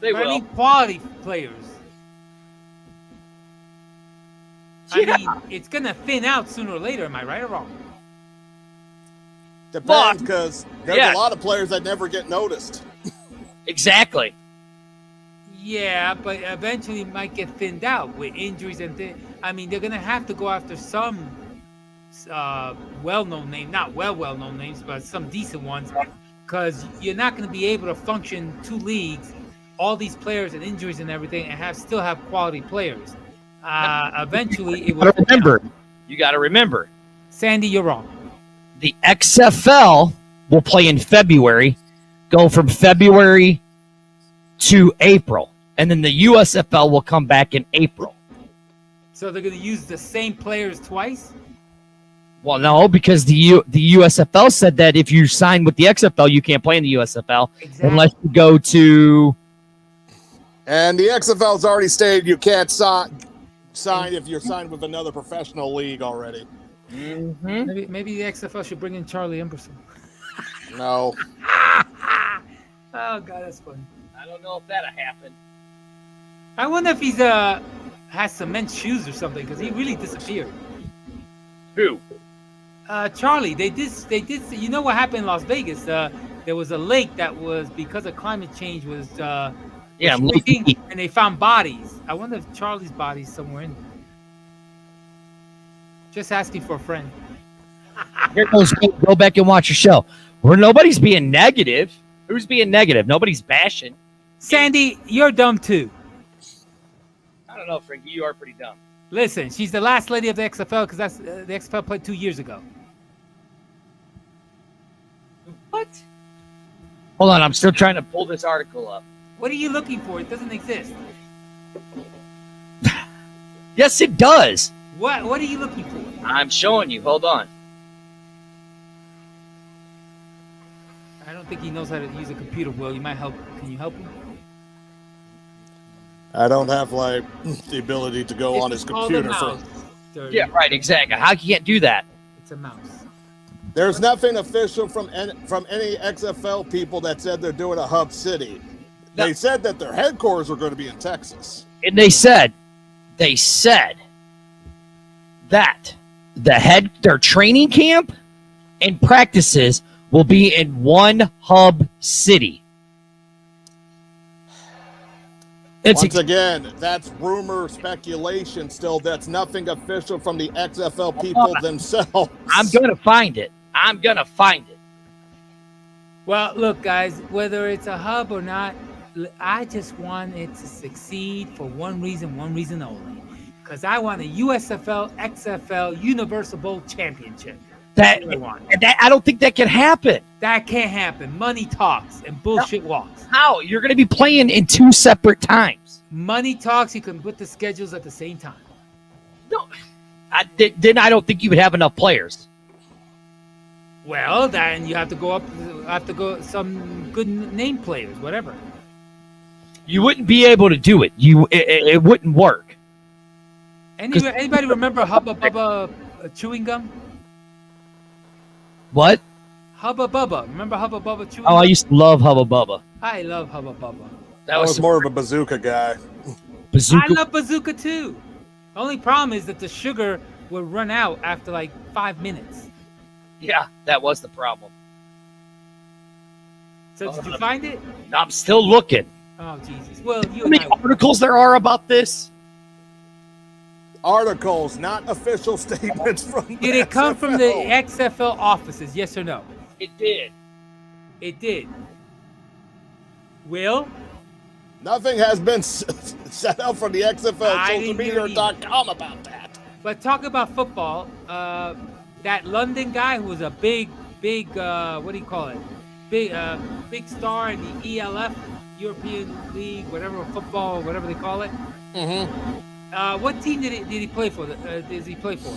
they will. I mean, quality players. Yeah. I mean, it's going to thin out sooner or later. Am I right or wrong? Depends, because there's a lot of players that never get noticed. Exactly. Yeah, but eventually it might get thinned out with injuries and things. I mean, they're gonna have to go after some well-known name, not well-known names, but some decent ones, because you're not gonna be able to function 2 leagues, all these players and injuries and everything, and still have quality players. Eventually, it will. You got to remember. Sandy, you're wrong. The XFL will play in February, go from February to April, and then the USFL will come back in April. So they're going to use the same players twice? Well, no, because the USFL said that if you sign with the XFL, you can't play in the USFL unless you go to. And the XFL's already stated you can't sign if you're signed with another professional league already. Mm-hmm. Maybe the XFL should bring in Charlie Emerson. No. Oh God, that's funny. I don't know if that'll happen. I wonder if he's has some men's shoes or something, because he really disappeared. Who? Charlie. They did. You know what happened in Las Vegas? There was a lake that was, because of climate change, was shrinking, and they found bodies. I wonder if Charlie's body's somewhere in there. Just asking for a friend. Here goes. Go back and watch your show. Where nobody's being negative. Who's being negative? Nobody's bashing. Sandy, you're dumb too. I don't know, Frankie. You are pretty dumb. Listen, she's the last lady of the XFL, because that's the XFL played 2 years ago. What? Hold on, I'm still trying to pull this article up. What are you looking for? It doesn't exist. Yes, it does. What are you looking for? I'm showing you. Hold on. I don't think he knows how to use a computer well. You might help. Can you help him? I don't have the ability to go on his computer. Yeah, right, exactly. How you can't do that? It's a mouse. There's nothing official from any XFL people that said they're doing a hub city. No. They said that their headquarters are going to be in Texas. And they said that their training camp and practices will be in one hub city. Once again, that's rumor, speculation still. That's nothing official from the XFL people themselves. I'm going to find it. Well, look, guys, whether it's a hub or not, I just want it to succeed for one reason only. Because I want a USFL, XFL, Universal Bowl championship. I don't think that can happen. That can't happen. Money talks and bullshit walks. How? You're going to be playing in 2 separate times. Money talks. You can put the schedules at the same time. No, then I don't think you would have enough players. Well, then you have to go some good name players, whatever. You wouldn't be able to do it. It wouldn't work. Anybody remember Hubba Bubba chewing gum? What? Hubba Bubba. Remember Hubba Bubba chewing Oh, gum? I used to love Hubba Bubba. I love Hubba Bubba. I was more of a bazooka guy. Bazooka? I love bazooka too. The only problem is that the sugar would run out after like 5 minutes. Yeah, that was the problem. So did you find it? I'm still looking. Oh, Jesus. Well, How many articles there are about this? Articles, not official statements from the Did it come XFL. from the XFL offices, yes or no? It did. It did. Will? Nothing has been set up from the XFL social media.com about that. But talk about football. That London guy who was a big, what do you call it? Big star in the ELF, European League, whatever, football, whatever they call it. Mm-hmm. What team did he play for? Does he play for?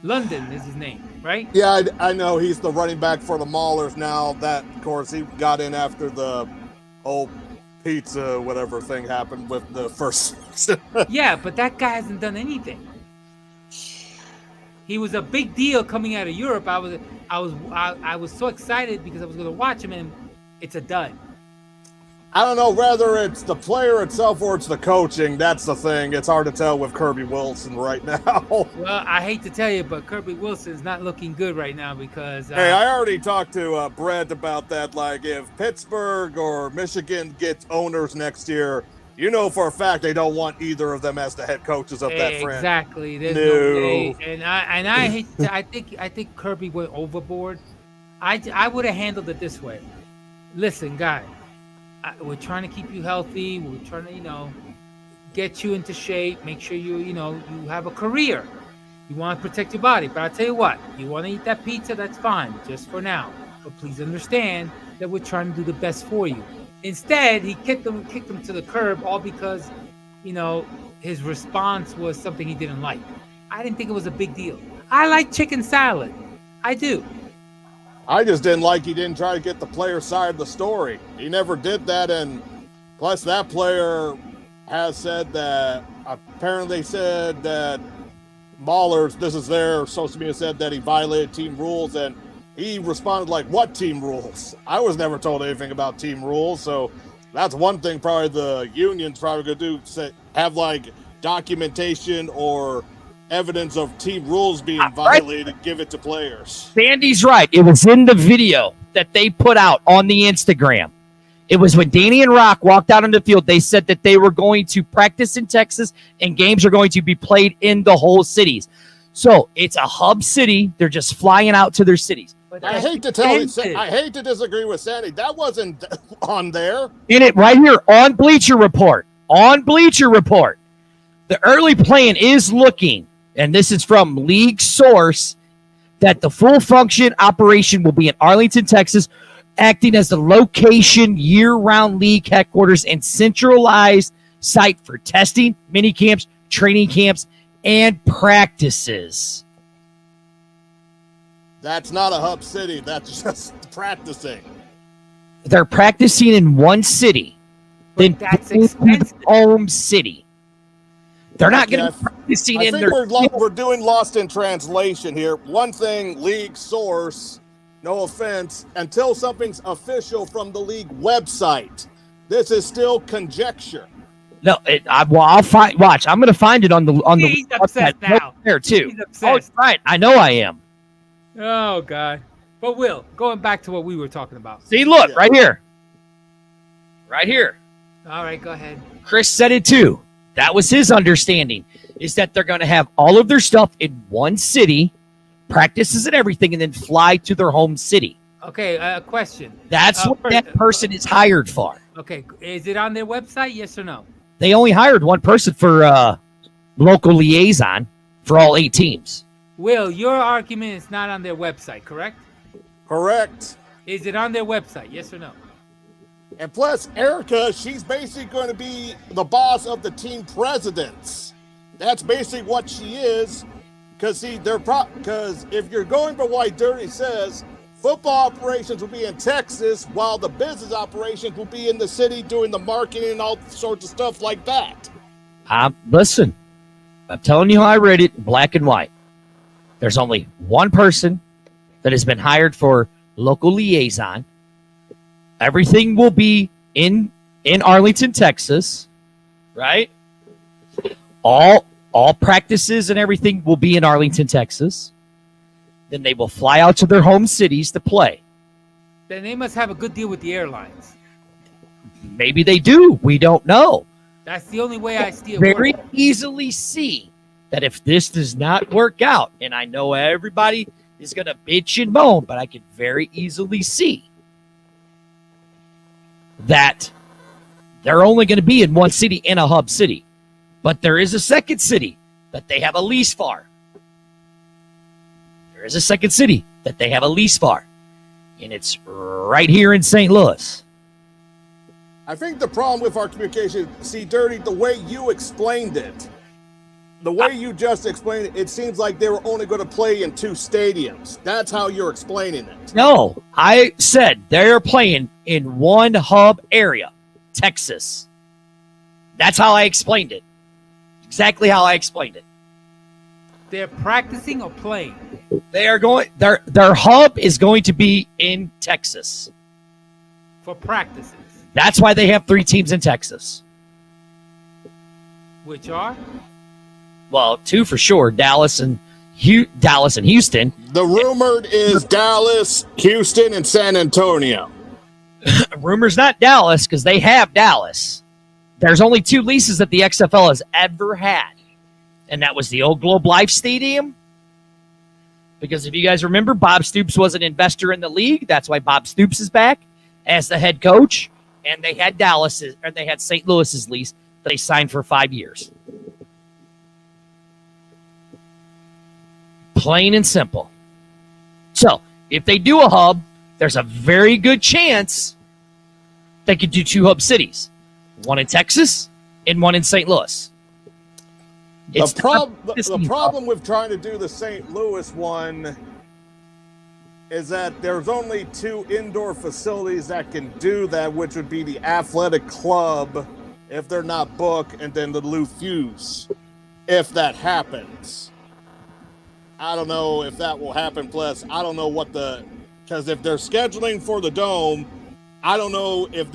London is his name, right? Yeah, I know he's the running back for the Maulers now. That, of course, he got in after the whole pizza whatever thing happened with the first. Yeah, but that guy hasn't done anything. He was a big deal coming out of Europe. I was so excited because I was going to watch him, and it's a dud. I don't know whether it's the player itself or it's the coaching. That's the thing. It's hard to tell with Kirby Wilson right now. Well, I hate to tell you, but Kirby Wilson's not looking good right now because. Hey, I already talked to Brett about that. Like, if Pittsburgh or Michigan gets owners next year, you know for a fact they don't want either of them as the head coaches of that franchise. Exactly. There's no way. And I hate. I think Kirby went overboard. I would have handled it this way. Listen, guy. We're trying to keep you healthy. We're trying to, get you into shape. Make sure you have a career. You want to protect your body. But I'll tell you what, you want to eat that pizza, that's fine, just for now. But please understand that we're trying to do the best for you. Instead, he kicked him to the curb, all because, his response was something he didn't like. I didn't think it was a big deal. I like chicken salad. I do. I just didn't like he didn't try to get the player side of the story. He never did that, and plus that player has said that apparently said that Maulers, this is their social media, said that he violated team rules, and he responded like, what team rules? I was never told anything about team rules, so that's one thing probably the union's probably going to do, have like documentation or evidence of team rules being violated, give it to players. Sandy's right. It was in the video that they put out on the Instagram. It was when Danny and Rock walked out on the field. They said that they were going to practice in Texas and games are going to be played in the whole cities. So it's a hub city. They're just flying out to their cities. I hate to tell you, I hate to disagree with Sandy. That wasn't on there. In it right here on Bleacher Report. On Bleacher Report. The early plan is looking, and this is from league source, that the full function operation will be in Arlington, Texas, acting as the location, year-round league headquarters, and centralized site for testing, mini camps, training camps, and practices. That's not a hub city. That's just practicing. They're practicing in one city. But that's expensive. Home city. They're not going to be practicing in their... We're doing lost in translation here. One thing, league source, no offense, until something's official from the league website, this is still conjecture. No, I'll find. Watch, I'm going to find it on the He's upset now. There too. He's upset. Oh, it's fine. I know I am. Oh God. But Will, going back to what we were talking about. See, look right here. Right here. All right, go ahead. Chris said it too. That was his understanding, is that they're going to have all of their stuff in one city, practices and everything, and then fly to their home city. Okay, a question. That's what that person is hired for. Okay, is it on their website, yes or no? They only hired one person for local liaison for all 8 teams. Will, your argument is not on their website, correct? Correct. Is it on their website, yes or no? And plus, Erica, she's basically going to be the boss of the team presidents. That's basically what she is. Because if you're going by what Dirty says, football operations will be in Texas, while the business operations will be in the city doing the marketing and all sorts of stuff like that. Listen, I'm telling you how I read it in black and white. There's only one person that has been hired for local liaison. Everything will be in Arlington, Texas, right? All practices and everything will be in Arlington, Texas. Then they will fly out to their home cities to play. Then they must have a good deal with the airlines. Maybe they do. We don't know. That's the only way I see it. Very easily see that if this does not work out, and I know everybody is going to bitch and moan, but I can very easily see that they're only going to be in one city, in a hub city. But there is a second city that they have a lease for. There is a second city that they have a lease for. And it's right here in St. Louis. I think the problem with our communication, see, Dirty, the way you explained it, the way you just explained it, it seems like they were only going to play in 2 stadiums. That's how you're explaining it. No, I said they're playing in one hub area, Texas. That's how I explained it. Exactly how I explained it. They're practicing or playing? They are going. Their hub is going to be in Texas For practices. That's why they have 3 teams in Texas. Which are? Well, 2 for sure, Dallas and Houston. The rumored is Dallas, Houston, and San Antonio. Rumor's not Dallas because they have Dallas. There's only 2 leases that the XFL has ever had, and that was the old Globe Life Stadium. Because if you guys remember, Bob Stoops was an investor in the league. That's why Bob Stoops is back as the head coach. And they had St. Louis's lease that they signed for 5 years. Plain and simple. So if they do a hub, there's a very good chance they could do 2 hub cities. One in Texas and one in St. Louis. The problem with trying to do the St. Louis one is that there's only 2 indoor facilities that can do that, which would be the athletic club if they're not booked, and then the Lou Fuse if that happens. I don't know if that will happen. Plus, I don't know because if they're scheduling for the Dome, I don't know if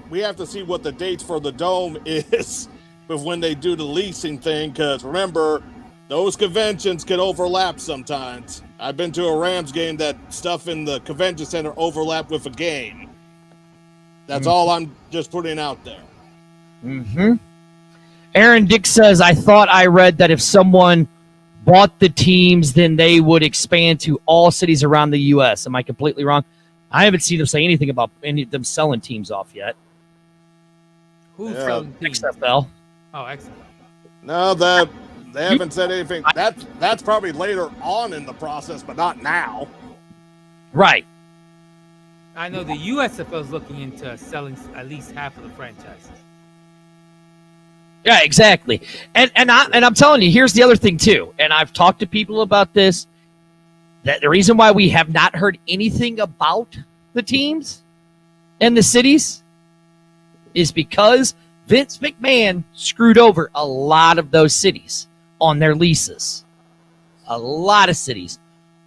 we have to see what the dates for the Dome is with when they do the leasing thing, because remember, those conventions can overlap sometimes. I've been to a Rams game that stuff in the convention center overlapped with a game. That's all I'm just putting out there. Mm-hmm. Aaron Dick says, I thought I read that if someone bought the teams, then they would expand to all cities around the U.S. Am I completely wrong? I haven't seen them say anything about any of them selling teams off yet. Who's selling teams? XFL. Oh, XFL. No, they haven't said anything. That's probably later on in the process, but not now. Right. I know the USFL is looking into selling at least half of the franchises. Yeah, exactly. And I'm telling you, here's the other thing too. And I've talked to people about this. That the reason why we have not heard anything about the teams and the cities is because Vince McMahon screwed over a lot of those cities on their leases. A lot of cities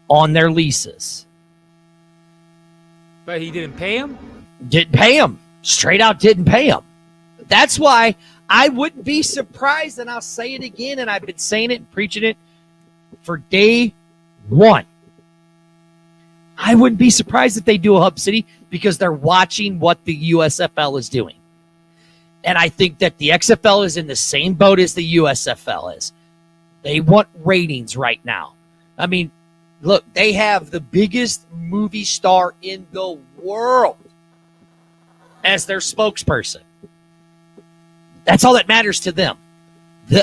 on their leases. But he didn't pay them? Didn't pay them. Straight out didn't pay them. That's why I wouldn't be surprised, and I'll say it again, and I've been saying it and preaching it for day one. I wouldn't be surprised if they do a hub city because they're watching what the USFL is doing. And I think that the XFL is in the same boat as the USFL is. They want ratings right now. I mean, look, they have the biggest movie star in the world as their spokesperson. That's all that matters to them.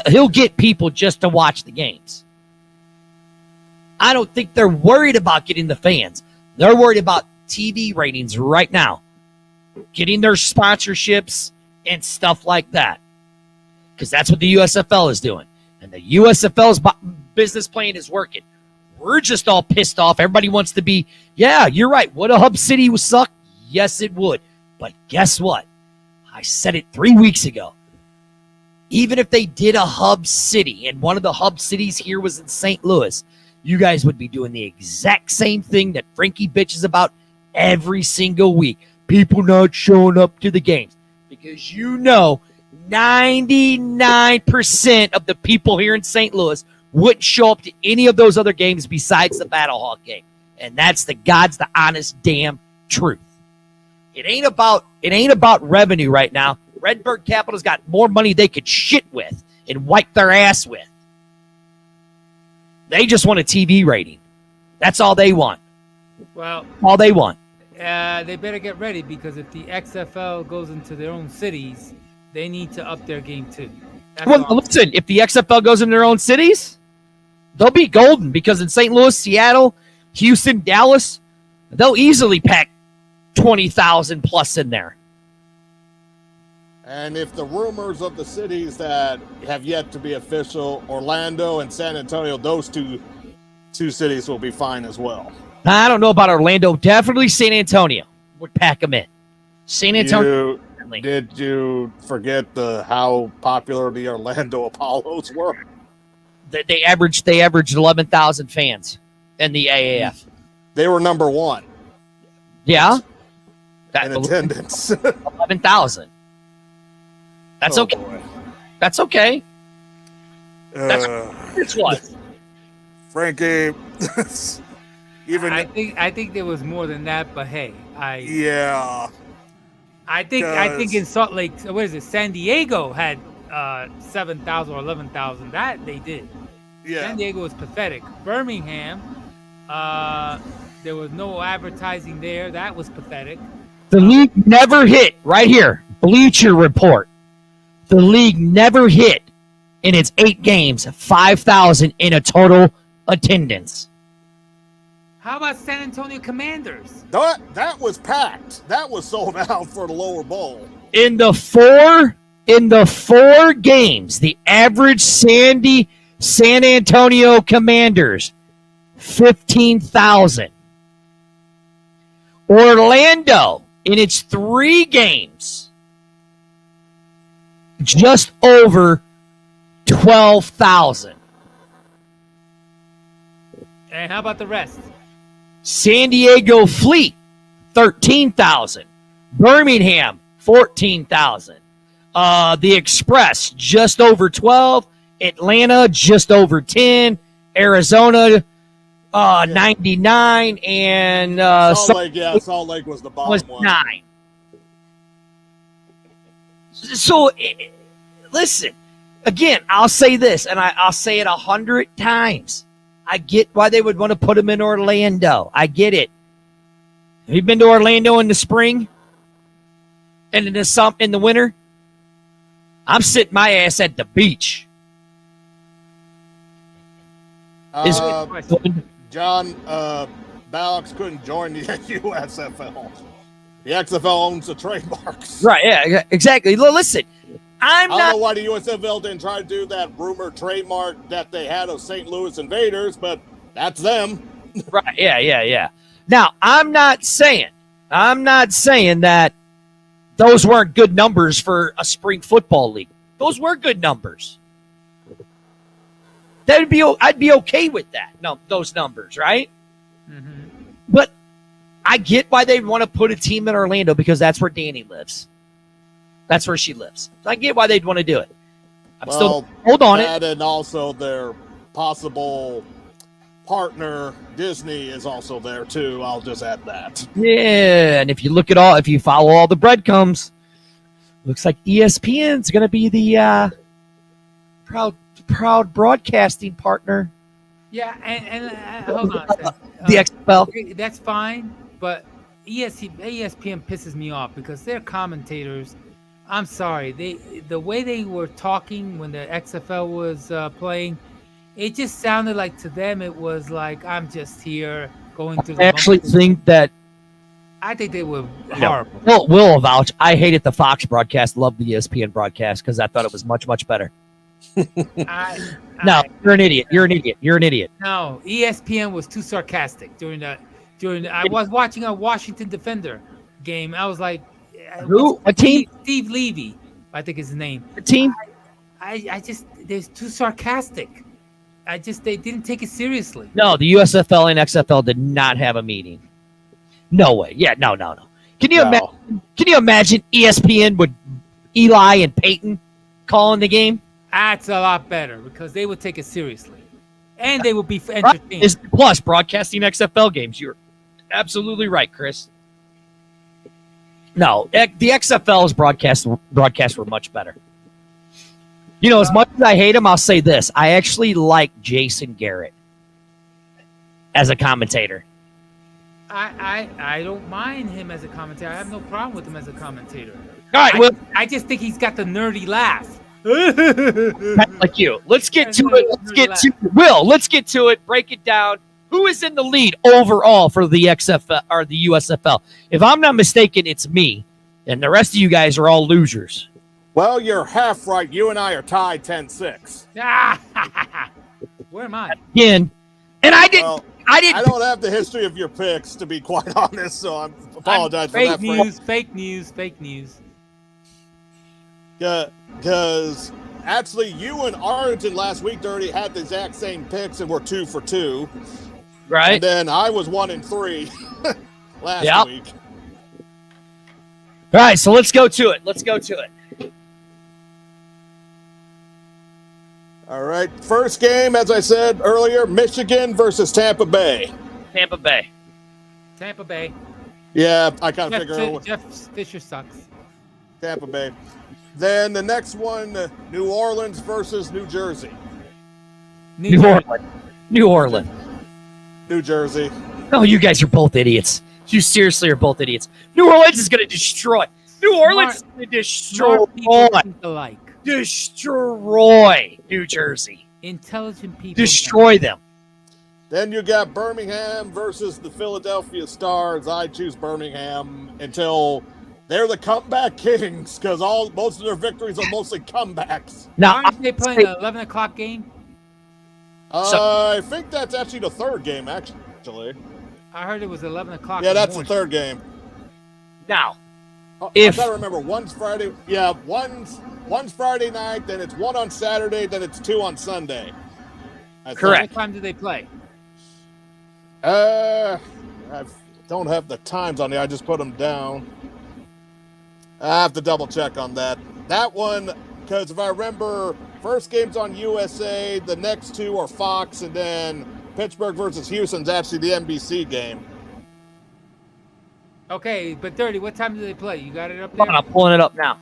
He'll get people just to watch the games. I don't think they're worried about getting the fans. They're worried about TV ratings right now, getting their sponsorships and stuff like that, because that's what the USFL is doing. And the USFL's business plan is working. We're just all pissed off. Everybody wants to be, yeah, you're right. Would a hub city suck? Yes, it would. But guess what? I said it 3 weeks ago. Even if they did a hub city, and one of the hub cities here was in St. Louis, you guys would be doing the exact same thing that Frankie bitches about every single week. People not showing up to the games. Because you know 99% of the people here in St. Louis wouldn't show up to any of those other games besides the Battlehawk game. And that's the honest damn truth. It ain't about revenue right now. Redbird Capital's got more money they could shit with and wipe their ass with. They just want a TV rating. That's all they want. Well, all they want. They better get ready, because if the XFL goes into their own cities, they need to up their game too. Listen, if the XFL goes in their own cities, they'll be golden, because in St. Louis, Seattle, Houston, Dallas, they'll easily pack 20,000 plus in there. And if the rumors of the cities that have yet to be official, Orlando and San Antonio, those two cities will be fine as well. I don't know about Orlando. Definitely San Antonio would pack them in. San Antonio. Did you forget how popular the Orlando Apollos were? They averaged 11,000 fans in the AAF. They were number one. Yeah. That in attendance. 11,000. That's okay. Boy. That's okay. That's what it was. Frankie, even I think there was more than that, but hey, yeah. I think in Salt Lake, what is it? San Diego had 7,000 or 11,000. That they did. Yeah. San Diego was pathetic. Birmingham, there was no advertising there. That was pathetic. The league never hit, right here, Bleacher Report. The league never hit in its 8 games 5,000 in a total attendance. How about San Antonio Commanders? That was packed. That was sold out for the lower bowl. In the four games, the average San Antonio Commanders, 15,000. Orlando, in its 3 games, just over 12,000. And how about the rest? San Diego Fleet, 13,000. Birmingham, 14,000. The Express, just over 12. Atlanta, just over 10. Arizona, 99. And Salt Lake was the bottom was one. 9. So, listen, again, I'll say this, and I'll say it 100 times. I get why they would want to put him in Orlando. I get it. Have you been to Orlando in the spring and in the winter? I'm sitting my ass at the beach. John Ballocks couldn't join the USFL. The XFL owns the trademarks. Right, yeah, exactly. Listen, I don't know why the USFL didn't try to do that rumored trademark that they had of St. Louis Invaders, but that's them. Right, yeah. Now, I'm not saying that those weren't good numbers for a spring football league. Those were good numbers. I'd be okay with that. No, those numbers, right? Mm-hmm. But I get why they'd want to put a team in Orlando because that's where Danny lives. That's where she lives. I get why they'd want to do it. Hold on it. And also their possible partner, Disney, is also there too. I'll just add that. Yeah, and if you follow all the breadcrumbs, looks like ESPN's going to be the proud broadcasting partner. Yeah, and hold on a second. The XFL. That's fine, but ESPN pisses me off because their commentators. I'm sorry, the way they were talking when the XFL was playing, it just sounded like to them it was like I'm just here going through. I actually think that. I think they were horrible. Well, will vouch. I hated the Fox broadcast. Loved the ESPN broadcast because I thought it was much, much better. No, you're an idiot. You're an idiot. No, ESPN was too sarcastic during I was watching a Washington Defender game. I was like, who? A team? Steve Levy, I think is his name. A team? I just they're too sarcastic. They didn't take it seriously. No, the USFL and XFL did not have a meeting. No way. Yeah, no. Can you imagine ESPN with Eli and Peyton calling the game? That's a lot better because they would take it seriously, and they would be entertained. Plus, broadcasting XFL games. You're absolutely right, Chris. No, the XFL's broadcasts were much better. You know, as much as I hate him, I'll say this. I actually like Jason Garrett as a commentator. I don't mind him as a commentator. I have no problem with him as a commentator. All right, I just think he's got the nerdy laugh. Like you. Let's get to it. Let's get to it. Break it down. Who is in the lead overall for the XFL or the USFL? If I'm not mistaken, it's me, and the rest of you guys are all losers. Well, you're half right. You and I are tied 10-6. Where am I? Again, and I didn't. Well, I don't have the history of your picks, to be quite honest, so I apologize for that. Fake news. Because actually, you and Arlington last week already had the exact same picks and were 2 for 2. Right. And then I was 1 and 3 last week. All right, so let's go to it. All right. First game, as I said earlier, Michigan versus Tampa Bay. Tampa Bay. Tampa Bay. Yeah, I kind of figure Jeff Fisher sucks. Tampa Bay. Then the next one, New Orleans versus New Jersey. New Orleans. New Jersey. Oh, you guys are both idiots. You seriously are both idiots. New Orleans is going to destroy. New Orleans is going to destroy. Destroy New Jersey. Intelligent people. Destroy them. Then you got Birmingham versus the Philadelphia Stars. I choose Birmingham until they're the comeback kings because most of their victories are mostly comebacks. Now, aren't they playing an 11 o'clock game? I think that's actually the third game, actually. I heard it was 11 o'clock. Yeah, that's the third game. Now, I gotta remember, one's Friday. Yeah, one's Friday night, then it's one on Saturday, then it's two on Sunday. Correct. What time do they play? I don't have the times on there. I just put them down. I have to double check on that. That one, because if I remember, first game's on USA, the next two are Fox, and then Pittsburgh versus Houston's actually the NBC game. Okay, but Dirty, what time do they play? You got it up there? I'm pulling it up now.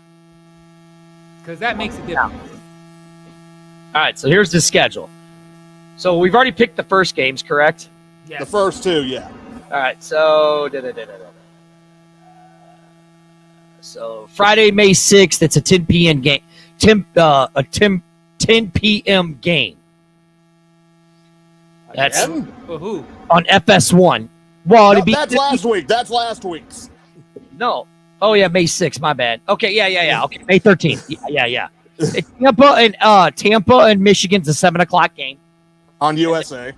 Because that makes a difference. All right, so here's the schedule. So we've already picked the first games, correct? Yes. The first two, yeah. All right, so so Friday, May 6th, it's a 10 p.m. game. 10 p.m. game. That's For who? on FS1. Well, that's last week. That's last week's. No. Oh yeah, May 6th. My bad. Okay, yeah. Okay, May 13th. Yeah. It's Tampa and Michigan's a 7 o'clock game On USA.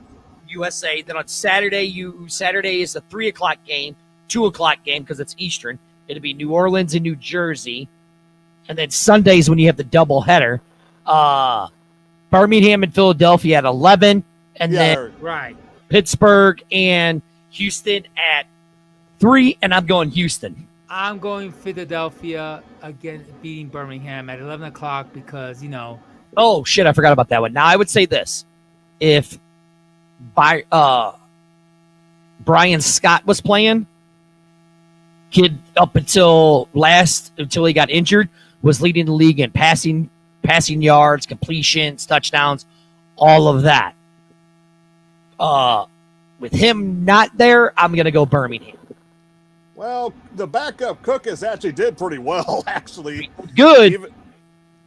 Then on Saturday, Saturday is a 3 o'clock game, 2 o'clock game because it's Eastern. It'll be New Orleans and New Jersey, and then Sundays when you have the double header, Birmingham and Philadelphia at 11, and then right Pittsburgh and Houston at 3, and I'm going Houston. I'm going Philadelphia again, beating Birmingham at 11 o'clock because, Oh, shit, I forgot about that one. Now, I would say this. If Brian Scott was playing, kid up until he got injured, was leading the league in passing yards, completions, touchdowns, all of that. With him not there, I'm going to go Birmingham. Well, the backup Cookis actually did pretty well, actually. Good,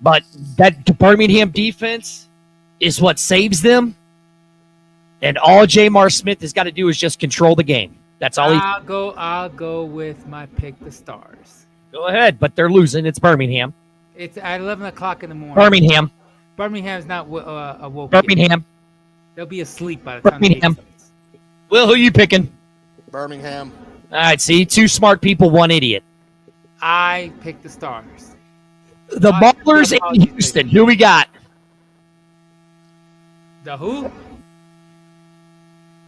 but that Birmingham defense is what saves them. And all Jamar Smith has got to do is just control the game. That's all. I'll go with my pick, the Stars. Go ahead, but they're losing. It's Birmingham. It's at 11 o'clock in the morning. Birmingham. Birmingham's not awoke. Birmingham. They'll be asleep by the time. Birmingham. Will, who are you picking? Birmingham. All right, see, 2 smart people, 1 idiot. I picked the Stars. The Maulers in Houston. Who we got? The who?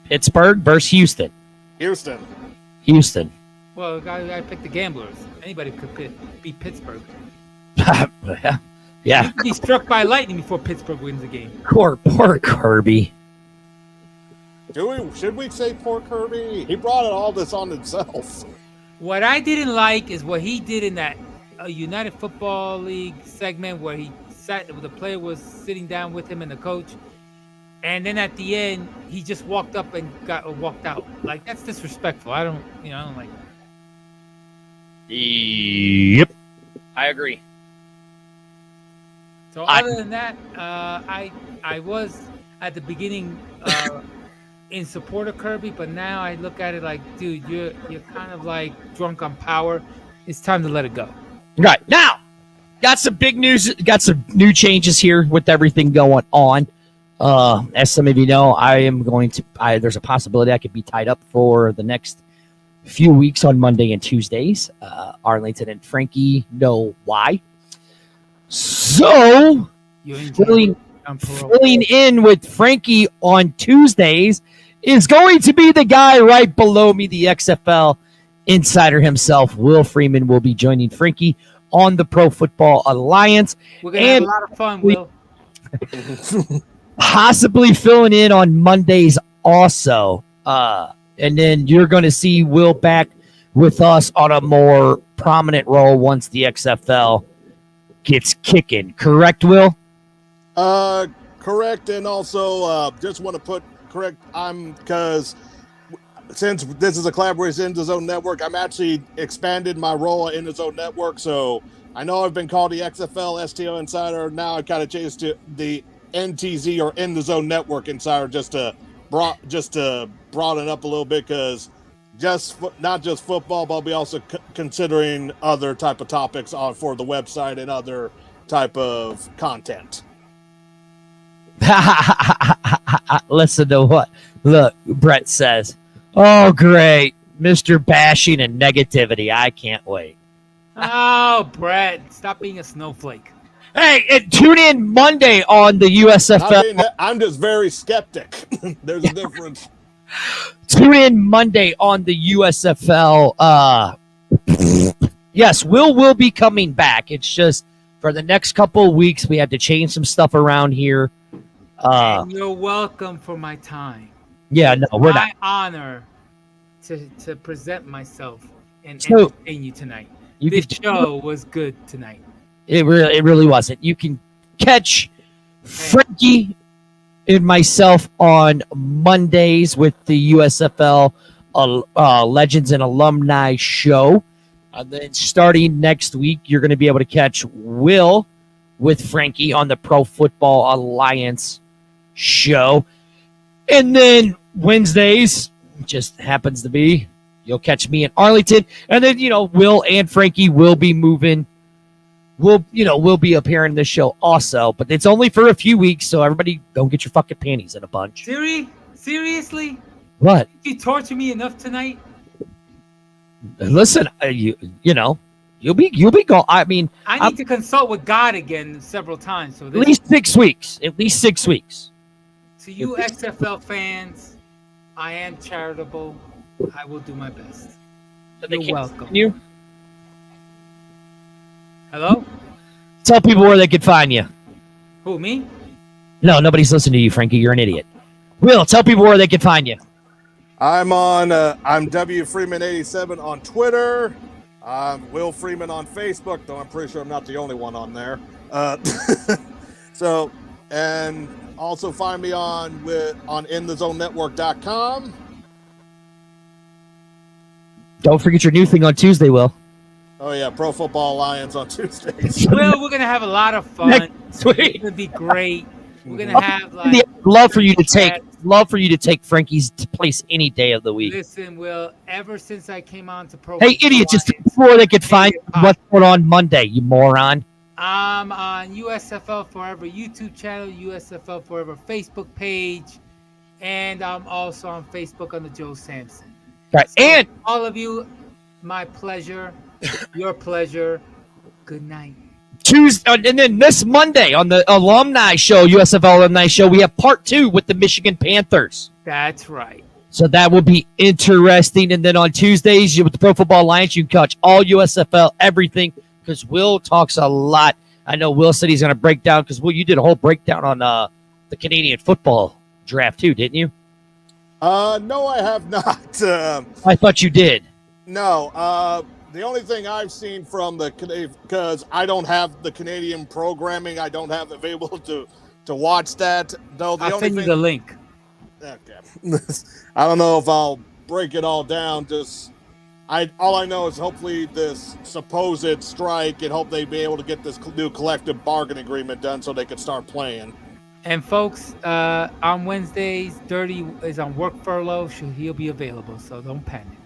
Pittsburgh versus Houston. Houston. Well, I picked the Gamblers. Anybody could beat Pittsburgh. Yeah. You could be struck by lightning before Pittsburgh wins the game. Poor Kirby. Should we say poor Kirby? He brought all this on himself. What I didn't like is what he did in that United Football League segment where the player was sitting down with him and the coach, and then at the end he just walked up and walked out. Like, that's disrespectful. I don't like that. Yep, I agree. So other than that, I was at the beginning in support of Kirby, but now I look at it like, dude, you're kind of like drunk on power. It's time to let it go. Right. Now, got some big news, got some new changes here with everything going on. As some of you know, there's a possibility I could be tied up for the next few weeks on Monday and Tuesdays. Arlington and Frankie know why. So, filling in with Frankie on Tuesdays is going to be the guy right below me, the XFL insider himself, Will Freeman, will be joining Frankie on the Pro Football Alliance. We're going to have a lot of fun, Will. Possibly filling in on Mondays also. And then you're going to see Will back with us on a more prominent role once the XFL gets kicking. Correct, Will? Correct. And also just want to correct, because since this is a collaboration in the Zone Network, I'm actually expanded my role in the Zone Network. So I know I've been called the XFL STL Insider. Now I kind of changed to the NTZ or In the Zone Network Insider just to broaden up a little bit, because not just football, but I'll be also considering other type of topics for the website and other type of content. Listen to what Brett says. Oh, great. Mr. Bashing and negativity. I can't wait. Oh, Brett, stop being a snowflake. Hey, and tune in Monday on the USFL. I'm just very skeptic. There's a difference. Tune in Monday on the USFL. Yes, will be coming back. It's just for the next couple of weeks, we had to change some stuff around here. And you're welcome for my time. Yeah, no, we're not. My honor to present myself and entertain you tonight. This show was good tonight. It really wasn't. You can catch Frankie and myself on Mondays with the USFL Legends and Alumni show. And then starting next week, you're going to be able to catch Will with Frankie on the Pro Football Alliance show. And then Wednesdays, just happens to be, you'll catch me in Arlington. And then, Will and Frankie will be moving. We'll be appearing in this show also, but it's only for a few weeks, so everybody don't get your fucking panties in a bunch. Seriously? What? Did you torture me enough tonight? Listen, you'll be gone. I mean, I need to consult with God again several times. So at least 6 weeks. At least 6 weeks. To you XFL fans, I am charitable. I will do my best. You're welcome. Hello? Tell people where they can find you. Who, me? No, nobody's listening to you, Frankie. You're an idiot. Will, tell people where they can find you. I'm W Freeman 87 on Twitter. I'm Will Freeman on Facebook, though I'm pretty sure I'm not the only one on there. So, and also find me on inthezonenetwork.com. Don't forget your new thing on Tuesday, Will. Oh, yeah, Pro Football Alliance on Tuesdays. Well, we're going to have a lot of fun. Sweet. It's going to be great. We're going to have, love for you to take Frankie's place any day of the week. Listen, Will, ever since I came on to Pro Hey, idiot, just before they could find what's going on Monday, you moron. I'm on USFL Forever YouTube channel, USFL Forever Facebook page, and I'm also on Facebook on the Joe Sampson. Right. So and all of you, my pleasure. Your pleasure. Good night. Tuesday, and then this Monday on the alumni show, USFL alumni show, we have part 2 with the Michigan Panthers. That's right. So that will be interesting. And then on Tuesdays with the Pro Football Alliance, you can catch all USFL, everything, because Will talks a lot. I know Will said he's going to break down, because Will, you did a whole breakdown on the Canadian football draft too, didn't you? No, I have not. I thought you did. No, the only thing I've seen from the Canadian, because I don't have the Canadian programming, I don't have available to watch that. Though I'll send you the link. Okay. I don't know if I'll break it all down. All I know is hopefully this supposed strike, and hope they be able to get this new collective bargaining agreement done so they can start playing. And folks, on Wednesdays, Dirty is on work furlough, so he'll be available. So don't panic.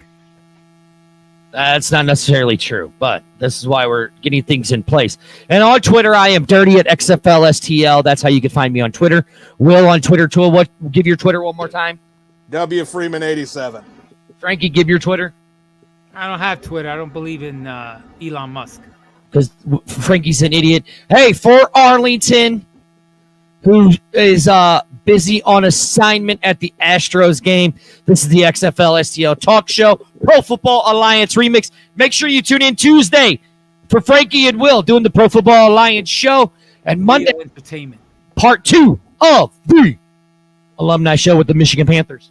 That's not necessarily true, but this is why we're getting things in place. And on Twitter, I am Dirty at XFL STL. That's how you can find me on Twitter. Will on Twitter too. Give your Twitter one more time. W Freeman 87. Frankie, give your Twitter. I don't have Twitter. I don't believe in Elon Musk. Because Frankie's an idiot. Hey, for Arlington, who is busy on assignment at the Astros game, this is the XFL STL Talk Show. Pro Football Alliance Remix. Make sure you tune in Tuesday for Frankie and Will doing the Pro Football Alliance show. And Monday, Entertainment. part 2 of the alumni show with the Michigan Panthers.